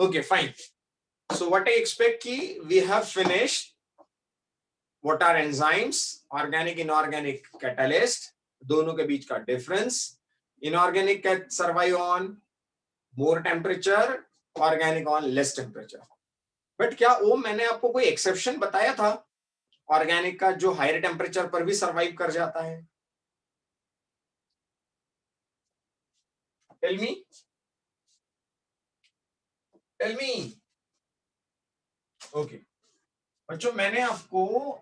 Okay, fine. So what I expect ki we have finished what are enzymes, organic, inorganic, catalyst, दोनों के बीच का difference. Inorganic can survive on more temperature, organic on less temperature. But क्या वो मैंने आपको कोई exception बताया था organic का जो higher temperature पर भी survive कर जाता है? Tell me. Tell me. Okay. बच्चों मैंने आपको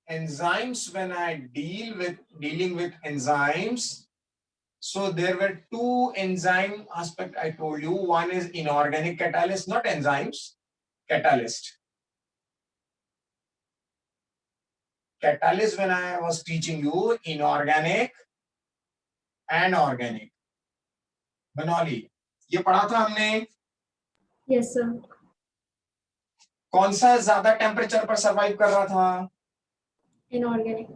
enzymes, when I dealing with enzymes, so there were two enzyme aspect I told you. One is inorganic catalyst, not enzymes, catalyst. Catalyst when I was teaching you inorganic and organic. Banauli ये पढ़ा था हमने. Yes sir. कौन सा ज्यादा temperature पर survive कर रहा था? Inorganic.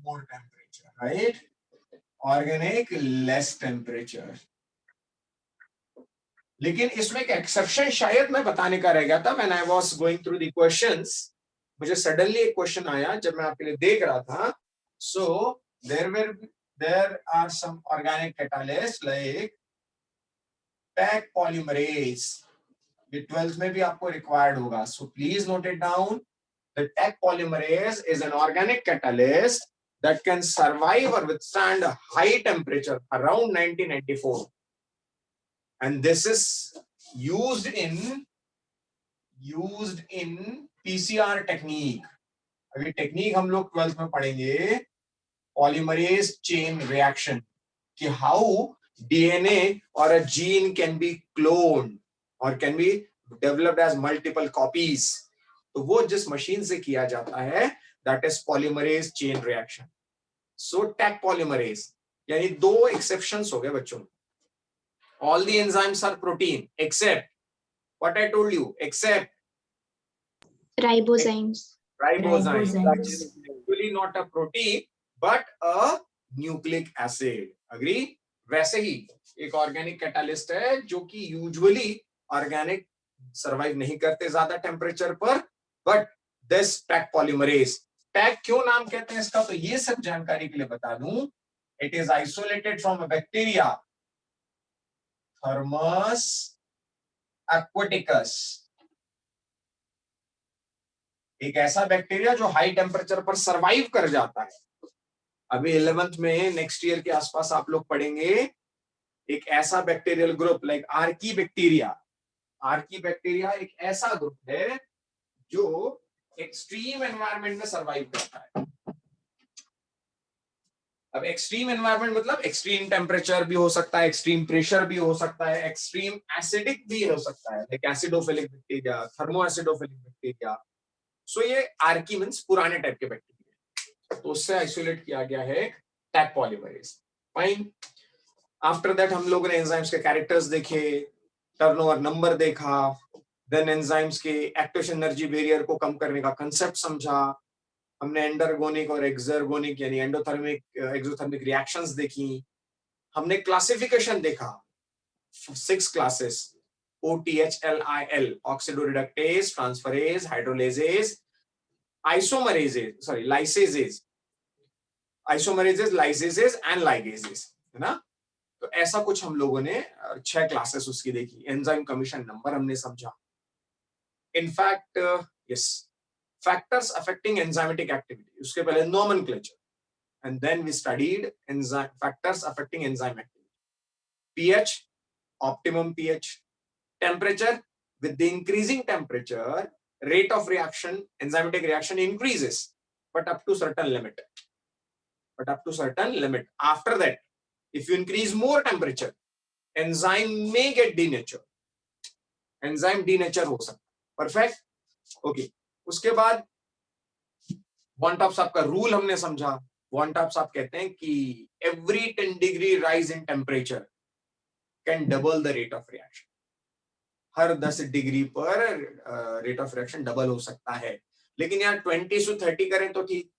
More temperature, right? Organic less temperature. लेकिन इसमें एक एक्सेप्शन शायद मैं बताने का रह गया था. When I was going through the questions, मुझे सडनली एक क्वेश्चन आया जब मैं आपके लिए देख रहा था. So there are some organic catalysts like Taq polymerase. ये 12th में भी आपको required होगा. So please note it down. The Taq polymerase is an organic catalyst that can survive or withstand a high temperature around 1994. And this is used in PCR technique. अभी technique हम लोग 12th में पढ़ेंगे polymerase chain reaction कि how DNA or a gene can be cloned or can be developed as multiple copies. तो वो जिस machine से किया जाता है that is polymerase chain reaction. So Taq polymerase यानी दो exceptions हो गए बच्चों. All the enzymes are protein except what I told you, except Ribozymes. Ribozymes. That is actually not a protein but a nucleic acid. Agree? वैसे ही एक organic catalyst है जो कि यूजुअली ऑर्गेनिक सर्वाइव नहीं करते ज्यादा टेम्परेचर पर, बट दिस टैक पॉलीमरेज. टैक क्यों नाम कहते हैं इसका, तो ये सब जानकारी के लिए बता दूं. It is isolated from a bacteria thermos aquaticus. एक ऐसा बैक्टीरिया जो हाई टेम्परेचर पर सर्वाइव कर जाता है. अभी 11th में नेक्स्ट ईयर के आसपास आप लोग पढ़ेंगे एक ऐसा bacterial group like archaebacteria. Archaebacteria एक ऐसा ग्रुप है जो एक्सट्रीम एनवायरनमेंट में सर्वाइव करता है. अब एक्सट्रीम एनवायरनमेंट मतलब एक्सट्रीम टेम्परेचर भी हो सकता है, एक्सट्रीम प्रेशर भी हो सकता है, एक्सट्रीम एसिडिक भी हो सकता है लाइक एसिडोफिलिक बैक्टीरिया, थर्मोएसिडोफिलिक बैक्टीरिया. सो ये आर्की मींस पुराने टाइप के बैक्टीरिया, तो उससे आइसोलेट किया गया है Taq polymerase. Fine. After that हम लोगों ने एंजाइम्स के कैरेक्टर्स देखे, टर्नओवर नंबर देखा, देन एंजाइम्स के एक्टिवेशन एनर्जी बैरियर को कम करने का कंसेप्ट समझा. हमने एंडरगोनिक और एक्सर्गोनिक यानी एंडोथर्मिक एक्सोथर्मिक रिएक्शंस देखी. हमने क्लासिफिकेशन देखा 6 classes OTHLIL, oxidoreductase, transferase, hydrolases, isomerases, sorry lyases, isomerases, lyases and ligases, है ना. तो ऐसा कुछ हम लोगों ने 6 क्लासेस उसकी देखी. एंजाइम कमीशन नंबर हमने समझा. In fact yes, factors affecting enzymatic activity, उसके पहले nomenclature, and then we studied enzyme factors affecting enzyme activity. pH, optimum pH, temperature. With the increasing temperature, rate of reaction, enzymatic reaction increases, but up to certain limit. After that, if you increase more temperature, enzyme may get denatured. Enzyme denature हो सकता है. Perfect. Okay. उसके बाद Van 't Hoff का rule हमने समझा. Van 't Hoff कहते हैं कि every 10 degree rise in temperature can double the rate of reaction. Her 10 degree पर रेट ऑफ रिएक्शन डबल हो सकता है. लेकिन यार 20 to 30 करें तो ठीक,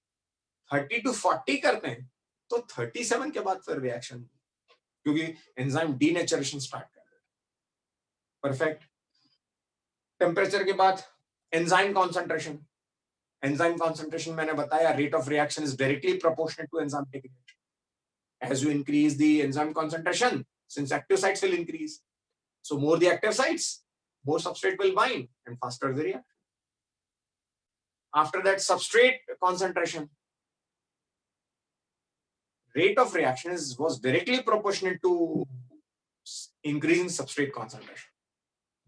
30 to 40 करते हैं तो 37 के बाद फिर रिएक्शन क्योंकि एंजाइम डीनेचरेशन स्टार्ट कर रहा है। परफेक्ट। टेम्परेचर के बाद एंजाइम कॉन्सेंट्रेशन। एंजाइम कॉन्सेंट्रेशन मैंने बताया, rate of reaction is directly proportional to enzyme taking. As you increase the enzyme concentration, since active sites will increase, so more the active sites, more substrate will bind and faster the reaction. After that, substrate concentration, rate of reaction was directly proportional to increasing substrate concentration.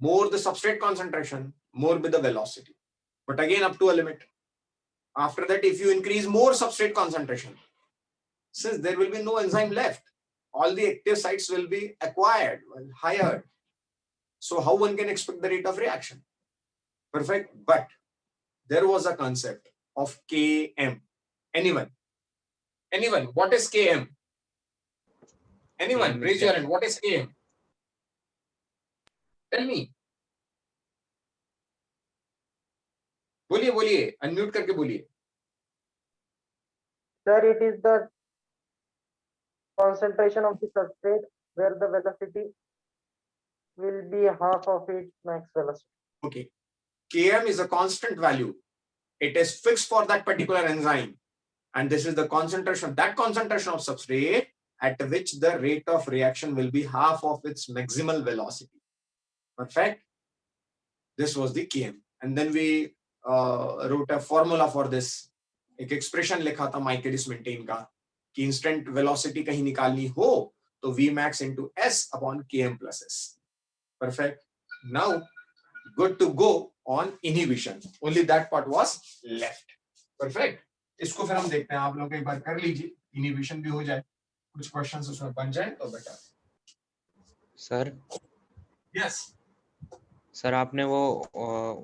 More the substrate concentration, more with the velocity, but again up to a limit. After that, if you increase more substrate concentration, since there will be no enzyme left, all the active sites will be acquired, hired. So how one can expect the rate of reaction? Perfect. But there was a concept of Km. Anyone? What is Km? Anyone? Km Raise your hand. What is Km? Tell me. बोलिए, unmute करके बोलिए. Sir, it is the concentration of the substrate where the velocity will be half of its max velocity. Okay. Km is a constant value. It is fixed for that particular enzyme. And this is the concentration, that concentration of substrate at which the rate of reaction will be half of its maximal velocity. Perfect. This was the Km. And then we wrote a formula for this. एक expression लिखा था Michaelis Menten का कि instant velocity कहीं निकालनी हो तो V max into S upon Km plus S. Perfect. Now, good to go on inhibition. Only that part was left. Perfect. इसको फिर हम देखते हैं, आप लोग एक बार कर लीजिए, इनहिबिशन भी हो जाए, कुछ क्वेश्चंस उसमें बन जाए तो बेटर. सर यस सर आपने वो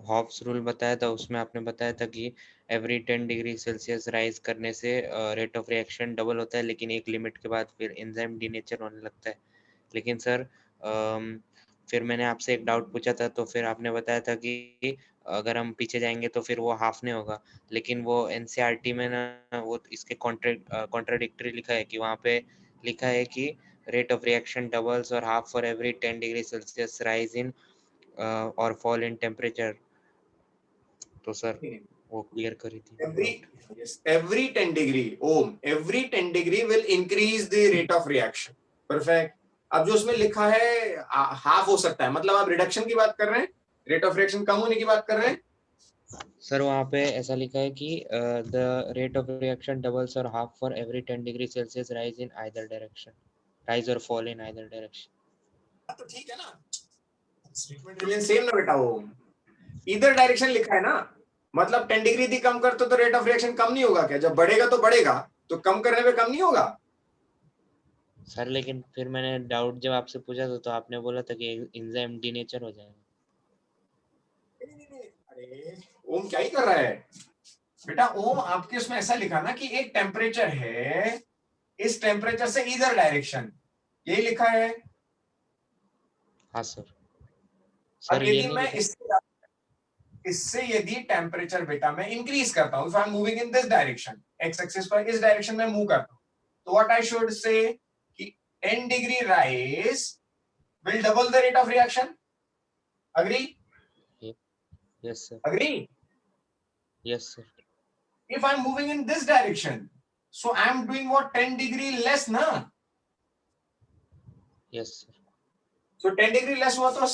हॉब्स रूल बताया था, उसमें आपने बताया था कि एवरी 10 डिग्री सेल्सियस राइज करने से रेट ऑफ रिएक्शन डबल होता है, लेकिन एक लिमिट के बाद फिर एंजाइम डीनेचर होने लगता है. लेकिन सर फिर मैंने आपसे एक डाउट पूछा था, तो फिर आपने बताया था कि अगर हम पीछे जाएंगे तो फिर वो हाफ नहीं होगा. लेकिन वो एनसीईआरटी में ना वो इसके कॉन्ट्राडिक्टरी लिखा है कि वहाँ पे लिखा है कि रेट ऑफ रिएक्शन डबल्स और half for every 10 degree Celsius rise इन और फॉल इन टेम्परेचर. तो सर वो क्लियर करी थी. every 10 degree ohm, every 10 degree will increase the rate of reaction. Perfect. अब जो उसमें लिखा है हाफ हो सकता है, मतलब आप रिडक्शन की बात कर रहे हैं, रेट ऑफ रिएक्शन कम होने की बात कर रहे हैं. सर वहाँ पे ऐसा लिखा है कि the rate of reaction doubles और half for every 10 degree Celsius rise in either direction, rise और फॉल इन आइदर डायरेक्शन. तो ठीक है ना, स्टेटमेंट रिमेन सेम ना बेटा. वो इधर डायरेक्शन लिखा है ना, मतलब 10 डिग्री थी कम करते तो रेट ऑफ रिएक्शन कम नहीं होगा क्या? जब बढ़ेगा तो बढ़ेगा, तो कम करने पे कम नहीं होगा. सर लेकिन फिर मैंने डाउट जब आपसे पूछा था तो आपने बोला था कि एंजाइम डीनेचर हो जाएगा. अरे ओम क्या ही कर रहा है बेटा. ओम आपके उसमें ऐसा लिखा ना कि एक टेम्परेचर है, इस टेम्परेचर से इधर डायरेक्शन, यही लिखा है. हाँ सर. अब यदि मैं इससे यदि टेम्परेचर बेटा मैं इंक्रीज करता हूं, if I am moving in this direction, x axis पर इस डायरेक्शन में मूव करता हूं, तो व्हाट आई शुड से कि 10 degree rise will double the rate of reaction. Agree? Yes sir. Agree? Yes sir. If I'm moving in this direction, so I'm doing what? 10 degree less ना? Yes sir. So 10 degree less हुआ तो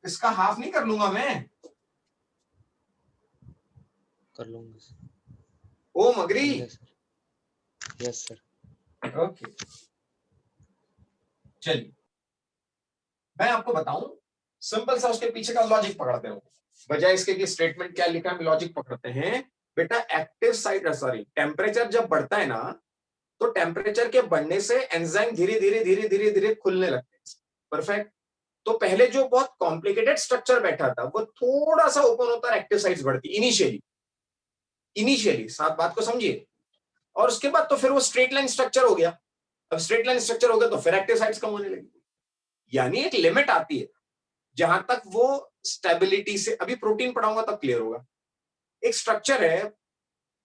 इसका half नहीं कर लूंगा मैं? कर लूंगा. ओम अग्री? Yes sir. ओके चलिए मैं आपको बताऊं, सिंपल सा उसके पीछे का लॉजिक पकड़ते हैं. बजाय इसके कि स्टेटमेंट क्या लिखा है, लॉजिक पकड़ते हैं. बेटा एक्टिव साइट टेम्परेचर जब बढ़ता है ना, तो टेम्परेचर के बढ़ने से एंजाइम धीरे धीरे धीरे धीरे धीरे खुलने लगते हैं. परफेक्ट. तो पहले जो बहुत कॉम्प्लिकेटेड स्ट्रक्चर बैठा था वो थोड़ा सा ओपन होता है, एक्टिव साइट्स बढ़ती इनिशियली. साथ बात को समझिए. और उसके बाद तो फिर वो स्ट्रेट लाइन स्ट्रक्चर हो गया. अब स्ट्रेट लाइन स्ट्रक्चर हो गया तो फिर एक्टिव साइट्स कम होने लगी. यानी एक लिमिट आती है जहां तक वो स्टेबिलिटी से, अभी प्रोटीन पढ़ाऊंगा तब क्लियर होगा. एक स्ट्रक्चर है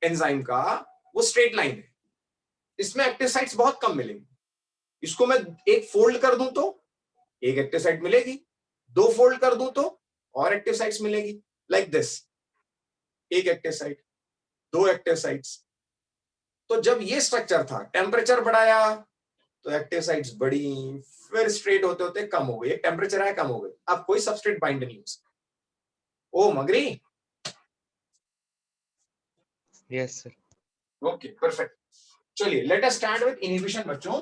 एंजाइम का, वो स्ट्रेट लाइन है, इसमें एक्टिव साइट्स बहुत कम मिलेंगे. इसको मैं एक फोल्ड कर दूं तो एक एक्टिव साइट मिलेगी, दो फोल्ड कर दूं तो और एक्टिव साइट्स मिलेगी, लाइक दिस, एक एक्टिव साइट, दो एक्टिव साइट्स। तो जब ये स्ट्रक्चर था, टेम्परेचर बढ़ाया तो एक्टिव साइट्स बढ़ी, फिर स्ट्रेट होते होते कम हो गई, एक टेम्परेचर आया कम हो गई, अब कोई सबस्ट्रेट बाइंड नहीं हो सकता। ओ मगरी, यस सर। Okay perfect. चलिए let us start with inhibition बच्चों।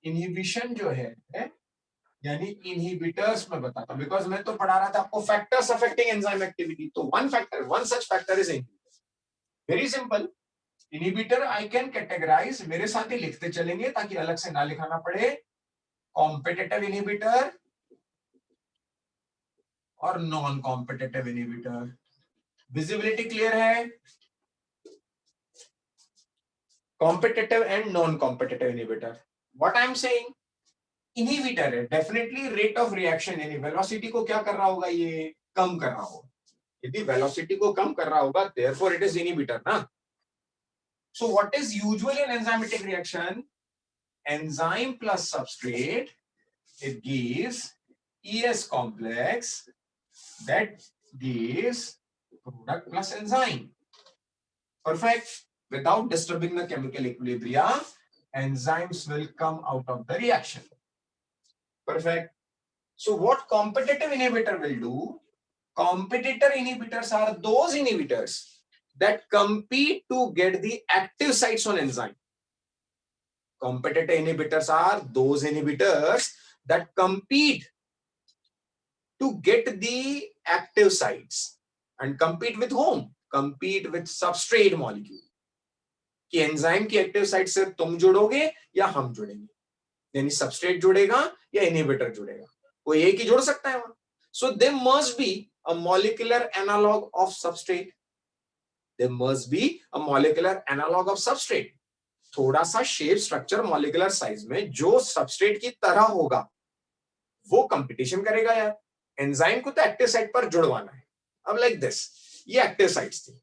इनहिबिशन जो है यानी इनहिबिटर्स में बताता हूं, बिकॉज मैं तो पढ़ा रहा था आपको फैक्टर्स अफेक्टिंग एंजाइम एक्टिविटी, तो one factor, one such factor is inhibitor. Very simple, inhibitor I can categorize, मेरे साथ ही लिखते चलेंगे ताकि अलग से ना लिखाना पड़े, कॉम्पिटिटिव इनहिबिटर और non competitive inhibitor. Visibility clear है? Competitive and non competitive inhibitor. What I am saying, inhibitor है, डेफिनेटली रेट ऑफ रिएक्शन यानी वेलोसिटी को क्या कर रहा होगा, ये कम कर रहा होगा। यदि वेलोसिटी को कम कर रहा होगा देयरफॉर इट इज इनहिबिटर ना। So what is usually an enzymatic reaction, enzyme plus substrate, it gives ES complex that gives product plus enzyme. Perfect. Without disturbing the chemical equilibrium, enzymes will come out of the reaction. Perfect. So what competitive inhibitor will do? Competitor inhibitors are those inhibitors that compete to get the active sites on enzyme. Competitor inhibitors are those inhibitors that compete to get the active sites and compete with whom? Compete with substrate molecule. कि enzyme की active site से तुम जुड़ोगे या हम जुड़ेंगे, यानी substrate जुड़ेगा या इनहिबिटर जुड़ेगा, कोई एक ही जुड़ सकता है वहां। So they must be a molecular analogue of substrate, they must be a molecular analogue of substrate. थोड़ा सा शेप स्ट्रक्चर मॉलिक्यूलर साइज में जो सबस्ट्रेट की तरह होगा वो कंपटीशन करेगा यार। एंजाइम को तो एक्टिव साइट पर जुड़वाना है। अब लाइक दिस, ये एक्टिव साइट्स थी,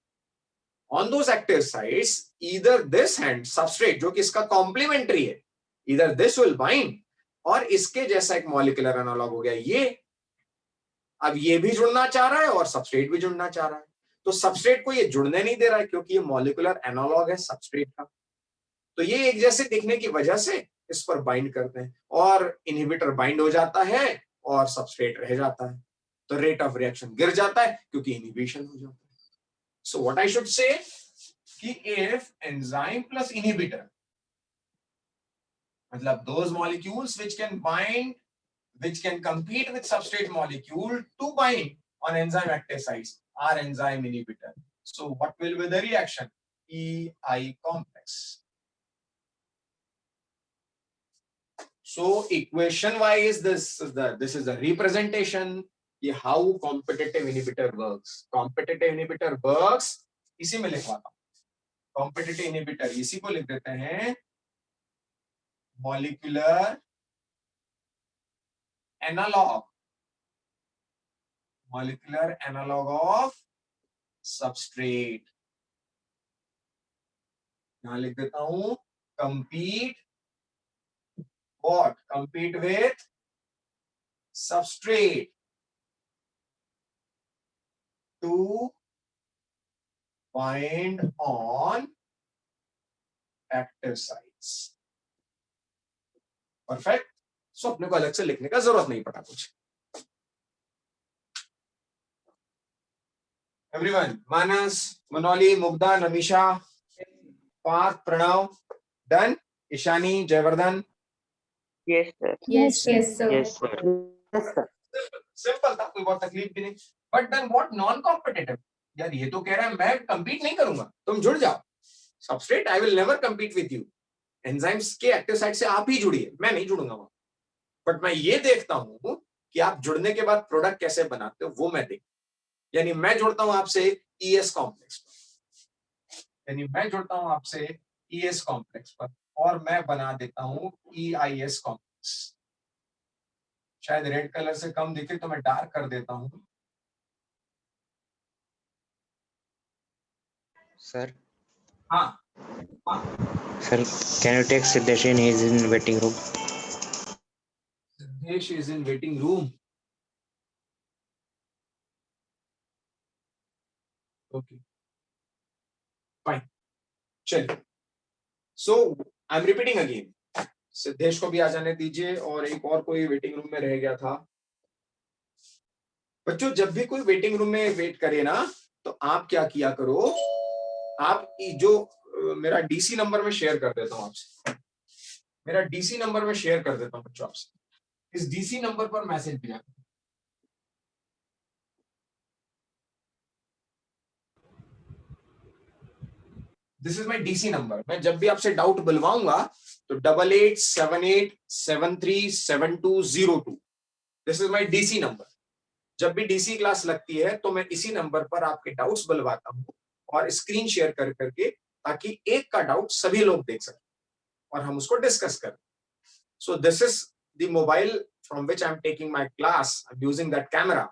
on those active sites either this hand substrate जो कि इसका कॉम्प्लीमेंट्री है, ईदर दिस विल बाइंड और इसके जैसा एक मॉलिक्यूलर एनालॉग हो गया ये। अब ये भी जुड़ना चाह रहा है और सबस्ट्रेट भी जुड़ना चाह रहा है, तो सबस्ट्रेट को ये जुड़ने नहीं दे रहा है क्योंकि ये मॉलिक्यूलर एनालॉग है सबस्ट्रेट का। तो ये एक जैसे दिखने की वजह से इस पर बाइंड करते हैं और इनहिबिटर बाइंड हो जाता है और सबस्ट्रेट रह जाता है, तो रेट ऑफ रिएक्शन गिर जाता है क्योंकि इनहिबिशन हो जाता है। सो व्हाट आई शुड से कि इफ एंजाइम प्लस इनहिबिटर, मतलब those molecules which can bind, which can compete with substrate molecule to bind on enzyme active sites are enzyme inhibitor. So what will be the reaction? EI complex. So equation wise this is the representation कि how competitive inhibitor works. Competitive inhibitor works इसी में लिखवाता हूं। Competitive inhibitor इसी को लिख देते हैं molecular analog of substrate। यहां लिख देता हूं compete what? Compete with substrate to bind on active sites। Perfect. So अपने को अलग से लिखने का जरूरत नहीं पड़ा कुछ। Everyone, Manas, Manoli, Mugdha, Namisha, Parth, Pranav, done, Ishani, Jayvardhan. Yes, sir. Yes, sir. Yes sir. Yes, sir. Simple था, कोई बहुत तकलीफ भी नहीं। But then what non competitive? यार ये तो कह रहा है मैं कंपीट नहीं करूंगा, तुम जुड़ जाओ। Substrate I will never compete with you, enzymes के एक्टिव साइट से आप ही जुड़िए, मैं नहीं जुड़ूंगा वहां। बट मैं ये देखता हूं कि आप जुड़ने के बाद प्रोडक्ट कैसे बनाते हो, वो मैं देख, यानी मैं जुड़ता हूं आपसे ईएस कॉम्प्लेक्स पर, यानी मैं जुड़ता हूं आपसे ईएस कॉम्प्लेक्स पर और मैं बना देता हूं ईआईएस कॉम्प्लेक्स। शायद रेड कलर से कम दिखे तो मैं डार्क कर देता हूं। सर हाँ Sir, can you take Siddesh in? He is in waiting room. Siddesh is in waiting room. Okay, fine. चलिए, so I'm repeating again. Siddhesh को भी आ जाने दीजिए, और एक और कोई वेटिंग रूम में रह गया था। बच्चों, जब भी कोई वेटिंग रूम में वेट करे ना, तो आप क्या किया करो, आप जो मेरा डीसी नंबर में शेयर कर देता हूं आपसे, मेरा डीसी नंबर में शेयर कर देता हूं बच्चों आपसे, इस डीसी नंबर पर मैसेज भेजा करो। This is my DC number. मैं जब भी आपसे डाउट बुलवाऊंगा तो 8878737202, this is my DC number. जब भी डीसी क्लास लगती है तो मैं इसी नंबर पर आपके डाउट्स बुलवाता हूं, और स्क्रीन शेयर कर करके, ताकि एक का डाउट सभी लोग देख सकें और हम उसको डिस्कस करें। So this is the mobile from which I'm taking my class. I'm using that camera.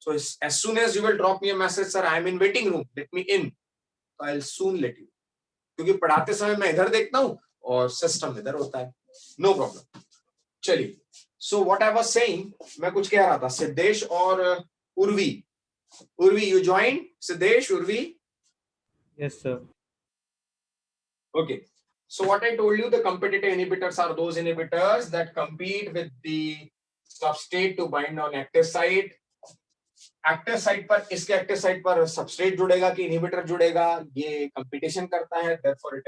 So as soon as you will drop me a message, sir, I am in waiting room, let me in, so I'll soon let you. क्योंकि पढ़ाते समय मैं इधर देखता हूं और system इधर होता है, नो प्रॉब्लम। चलिए, so what I was saying, मैं कुछ कह रहा था, सिद्धेश और Urvi, you joined, Siddesh, Urvi? Yes, sir. Okay. So what I told you, the competitive inhibitors are those inhibitors that compete with the substrate to bind on active site. Active site पर, इसके active site पर substrate जुड़ेगा कि inhibitor जुड़ेगा, ये competition करता है, therefore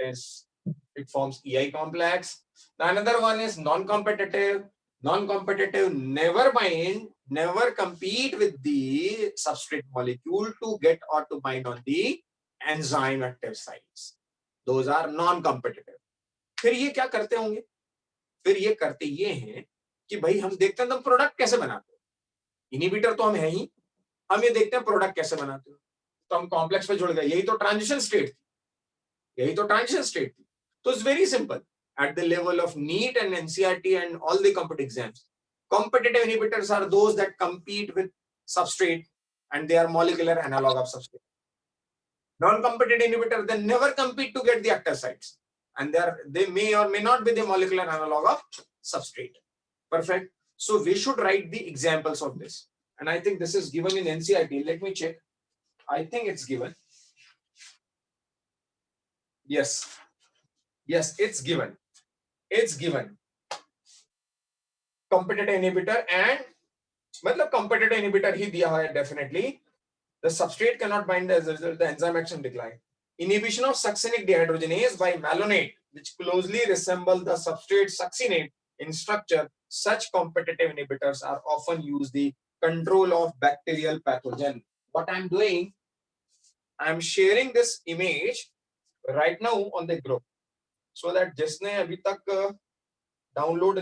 it forms EI complex. The another one is non-competitive. Non-competitive never bind, never compete with the substrate molecule to get or to bind on the enzyme active sites. Those are non-competitive. फिर ये क्या करते होंगे, फिर ये करते ये हैं कि भाई हम देखते हैं तुम प्रोडक्ट कैसे बनाते हो, इनहिबिटर तो हम है ही, हम ये देखते हैं प्रोडक्ट कैसे बनाते हो, तो हम कॉम्प्लेक्स पे जुड़ गए, यही तो ट्रांजिशन स्टेट थी, यही तो ट्रांजिशन स्टेट थी। तो it's very simple, at the level of NEET and NCERT and all the competitive exams, competitive inhibitors are those that compete with substrate and they are molecular analog of substrate. Non-competitive inhibitors, they never compete to get the active sites, and they may or may not be the molecular analog of substrate. Perfect. So we should write the examples of this, and I think this is given in NCERT. Let me check. I think it's given. Yes, it's given. It's given. Competitive inhibitor, and मतलब competitive inhibitor ही दिया है definitely. The substrate cannot bind as a result, the enzyme action decline. Inhibition of succinic dehydrogenase by malonate, which closely resemble the substrate succinate in structure. Such competitive inhibitors are often used the control of bacterial pathogen. What I'm doing, I'm sharing this image right now on the group, so that जिसने अभी तक download,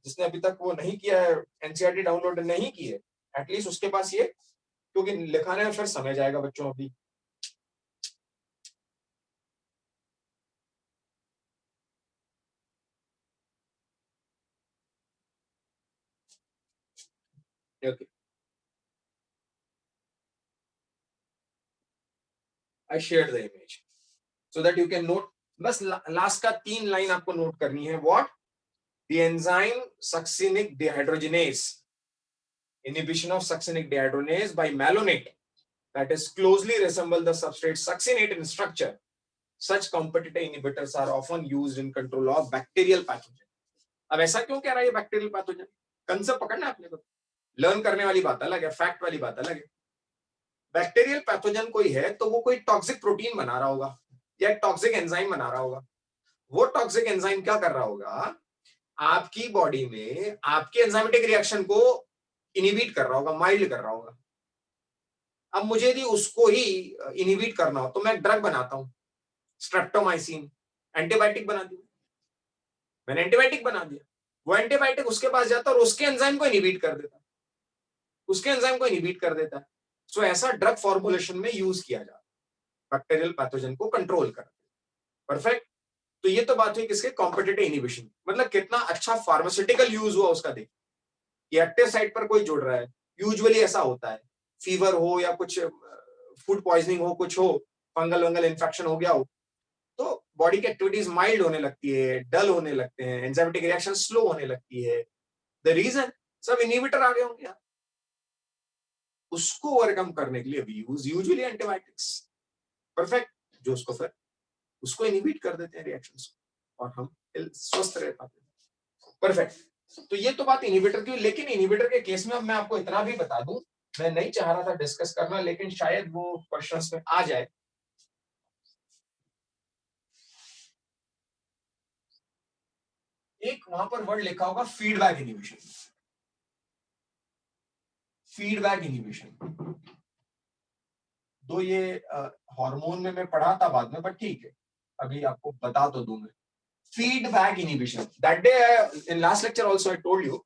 जिसने अभी तक वो नहीं किया है, एनसीईआरटी डाउनलोड नहीं की है, एटलीस्ट उसके पास ये, क्योंकि लिखाने में फिर समय जाएगा बच्चों अभी। Okay. I shared the image so that you can note. बस लास्ट का 3 लाइन आपको नोट करनी है। What? The enzyme succinic dehydrogenase, inhibition of succinic dehydrogenase by malonate, that is closely resemble the substrate succinate in structure. Such competitive inhibitors are often used in control of bacterial pathogen. अब ऐसा क्यों कह रहा है bacterial pathogen? Concept पकड़ना आपने को, learn करने वाली बात अलग है, फैक्ट वाली बात अलग है। बैक्टीरियल पैथोजन कोई है तो वो कोई टॉक्सिक प्रोटीन बना रहा होगा या एक टॉक्सिक एंजाइम बना रहा होगा। वो टॉक्सिक एंजाइम क्या कर रहा होगा, आपकी बॉडी में आपकी एंजाइमेटिक रिएक्शन को इनहिबिट कर रहा होगा, माइल्ड कर रहा होगा। अब मुझे यदि उसको ही इनहिबिट करना हो तो मैं ड्रग बनाता हूं, स्ट्रेप्टोमाइसिन, एंटीबायोटिक बना दिया, मैंने एंटीबायोटिक बना दिया, वो एंटीबायोटिक उसके पास जाता है और उसके एंजाइम को इनहिबिट कर देता है, उसके एंजाइम को इनहिबिट कर देता है। सो ऐसा ड्रग फॉर्मुलेशन में यूज किया जाता है बैक्टीरियल पैथोजन को कंट्रोल करने। परफेक्ट। तो ये तो बात हुई किसके, कॉम्पिटिटिव इनहिबिशन, मतलब कितना अच्छा फार्मास्यूटिकल यूज हुआ उसका। देखिए एक्टिव साइट पर कोई जुड़ रहा है, यूजुअली ऐसा होता है, फीवर हो या कुछ फूड पॉइजनिंग हो, कुछ हो, फंगल वंगल इन्फेक्शन हो गया हो, तो बॉडी की एक्टिविटीज माइल्ड होने लगती है, डल होने लगते हैं, एंजाइमेटिक रिएक्शन स्लो होने लगती है। द रीजन सब इनहिबिटर आ गए होंगे यार। उसको ओवरकम करने के लिए we use usually antibiotics. Perfect. जो उसको फिर उसको इनहिबिट कर देते हैं रिएक्शंस को, और हम स्वस्थ रह पाते हैं। परफेक्ट। तो ये तो बात इनहिबिटर की, लेकिन इनहिबिटर के केस में अब मैं आपको इतना भी बता दूं, मैं नहीं चाह रहा था डिस्कस करना, लेकिन शायद वो क्वेश्चंस में आ जाए। एक वहां पर वर्ड लिखा होगा फीडबैक इनहिबिशन। फीडबैक इनहिबिशन तो ये हार्मोन में मैं पढ़ा था बाद में, बट ठीक है, अभी आपको बता तो दूं मैं। Feedback inhibition, that day in last lecture also I told you,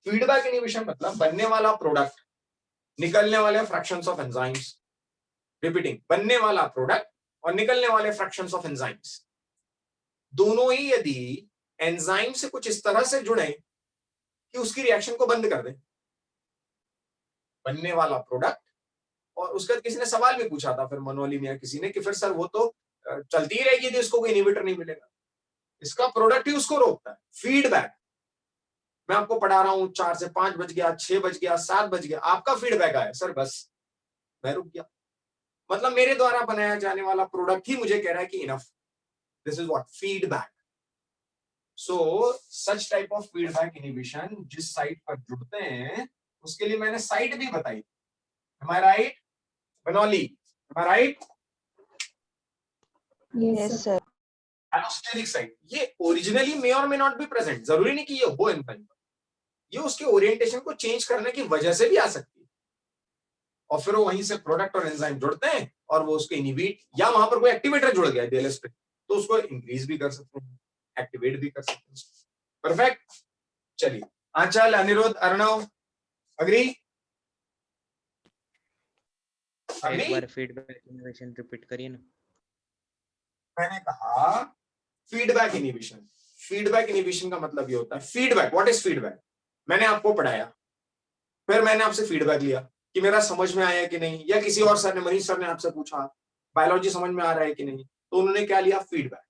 feedback inhibition मतलब बनने वाला प्रोडक्ट, निकलने वाले फ्रैक्शंस ऑफ एंजाइम्स, रिपीटिंग, बनने वाला प्रोडक्ट और निकलने वाले फ्रैक्शंस ऑफ एंजाइम्स, दोनों ही यदि एंजाइम से कुछ इस तरह से जुड़े कि उसकी रिएक्शन को बंद कर दें, बनने वाला प्रोडक्ट, और उसके बाद किसी ने सवाल भी पूछा था फिर मनोली में किसी ने कि फिर सर वो तो चलती ही रहेगी, इसको कोई इनहिबिटर नहीं मिलेगा। इसका प्रोडक्ट ही उसको रोकता है। फीडबैक, मैं आपको पढ़ा रहा हूं, 4 से 5 बज गया, 6 बज गया, 7 बज गया, आपका फीडबैक आया, सर बस मैं रुक गया, मतलब मेरे द्वारा बनाया जाने वाला प्रोडक्ट ही मुझे कह रहा है कि enough. This is what feedback. So such type of feedback inhibition जिस साइट पर जुड़ते हैं उसके लिए मैंने साइट भी बताई। Am I right Banauli? Am I right? Yes, sir. Allosteric site, ये ओरिजिनली मे और मे नॉट बी प्रेजेंट, जरूरी नहीं कि ये हो एंजाइम पर, ये उसके ओरिएंटेशन को चेंज करने की वजह से भी आ सकती है, और फिर वो वहीं से प्रोडक्ट और एंजाइम जुड़ते हैं और वो उसको इनहिबिट, या वहां पर कोई एक्टिवेटर जुड़ गया डीएलएस पे, तो उसको इंक्रीज भी कर सकते हैं, एक्टिवेट भी कर सकते हैं। परफेक्ट। चलिए, आंचल, अनिरुद्ध, अर्णव, अग्री? एक बार फीडबैक इनहिबिशन रिपीट करिए ना। मैंने कहा फीडबैक इनहिबिशन, फीडबैक इनहिबिशन का मतलब ये होता है, फीडबैक, व्हाट इज फीडबैक? मैंने आपको पढ़ाया, फिर मैंने आपसे फीडबैक लिया कि मेरा समझ में आया कि नहीं, या किसी और सर ने, मनीष सर ने आपसे पूछा बायोलॉजी समझ में आ रहा है कि नहीं, तो उन्होंने क्या लिया? फीडबैक।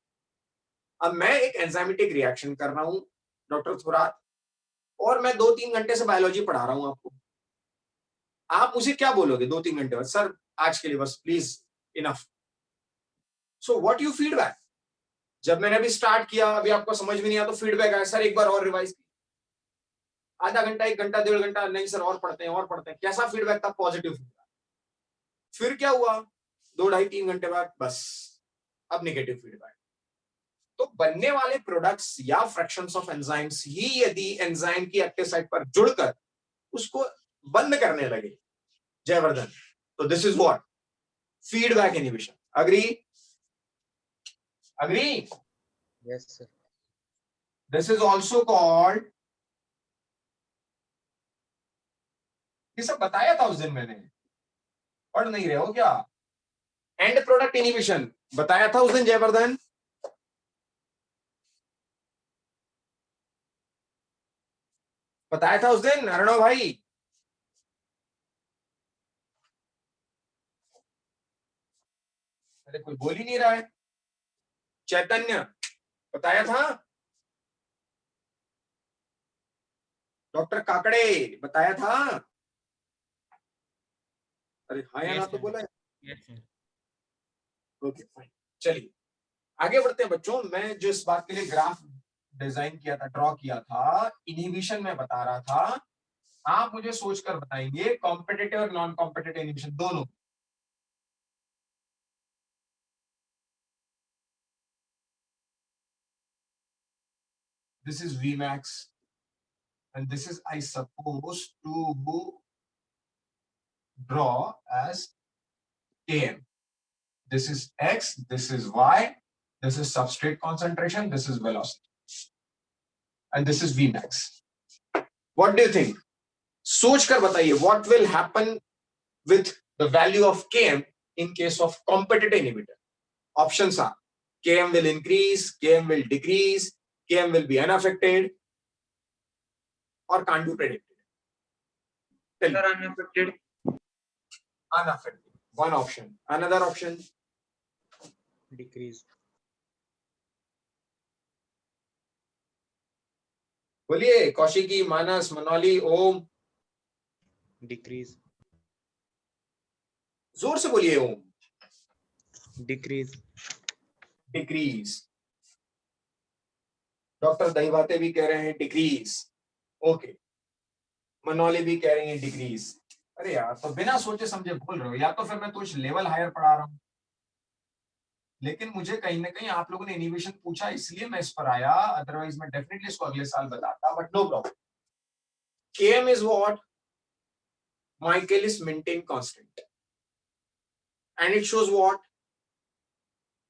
अब मैं एक एंजाइमेटिक रिएक्शन कर रहा हूं डॉक्टर थोरात, और मैं 2-3 घंटे से बायोलॉजी पढ़ा रहा हूं आपको, आप मुझे क्या बोलोगे 2-3 घंटे बाद? सर आज के लिए बस please enough. So what you feedback? जब मैंने अभी स्टार्ट किया, अभी आपको समझ में नहीं आया तो फीडबैक आया, सर एक बार और रिवाइज, आधा घंटा, 1 घंटा, 1.5 घंटा, नहीं सर और पढ़ते हैं और पढ़ते हैं। कैसा फीडबैक था? Positive feedback. फिर क्या हुआ? 2, 2.5, 3 घंटे बाद बस अब नेगेटिव फीडबैक। तो बनने वाले प्रोडक्ट्स या फ्रैक्शंस ऑफ एंजाइम्स ही यदि एंजाइम की एक्टिव साइट पर जुड़कर उसको बंद करने लगे, जयवर्धन, तो this is what feedback inhibition. Agree? Agree? Yes sir. This is also called, ये सब बताया था उस दिन मैंने, पढ़ नहीं रहे हो क्या? एंड प्रोडक्ट इनहिबिशन बताया था उस दिन जयवर्धन, बताया था उस दिन अर्णव भाई? अरे कोई बोल ही नहीं रहा है। चैतन्य, बताया था? डॉक्टर काकड़े, बताया था? अरे हाँ या ना तो बोला है। ओके फाइन, चलिए आगे बढ़ते हैं बच्चों। मैं जो इस बात के लिए ग्राफ डिजाइन किया था, ड्रॉ किया था, इनहिबिशन में बता रहा था, आप मुझे सोचकर बताएंगे कॉम्पिटिटिव और नॉन कॉम्पिटिटिव इनहिबिशन दोनों। This is Vmax and this is I suppose to draw as Km. This is X, this is Y, this is substrate concentration, this is velocity, and this is Vmax. What do you think? सोच कर बताइए, what will happen with the value of Km in case of competitive inhibitor? Options are Km will increase, Km will decrease, Km will be unaffected, or can't be predicted. Tell me. Unaffected. Unaffected. One option. Another option. Decrease. बोलिए कौशिकी, मानस, मनौली, ओम, decrease जोर से बोलिए Om. Decrease decrease. Doctor Dahibate भी कह रहे हैं decrease. Okay, मनौली भी कह रही है डिक्रीज। अरे यार, तो बिना सोचे समझे बोल रहे हो, या तो फिर मैं कुछ लेवल हायर पढ़ा रहा हूँ, लेकिन मुझे कहीं ना कहीं आप लोगों ने इनिबिशन पूछा इसलिए मैं इस पर आया, अदरवाइज मैं डेफिनेटली इसको अगले साल बताता, but no problem. Km is what? Michaelis Menten constant. And it shows what?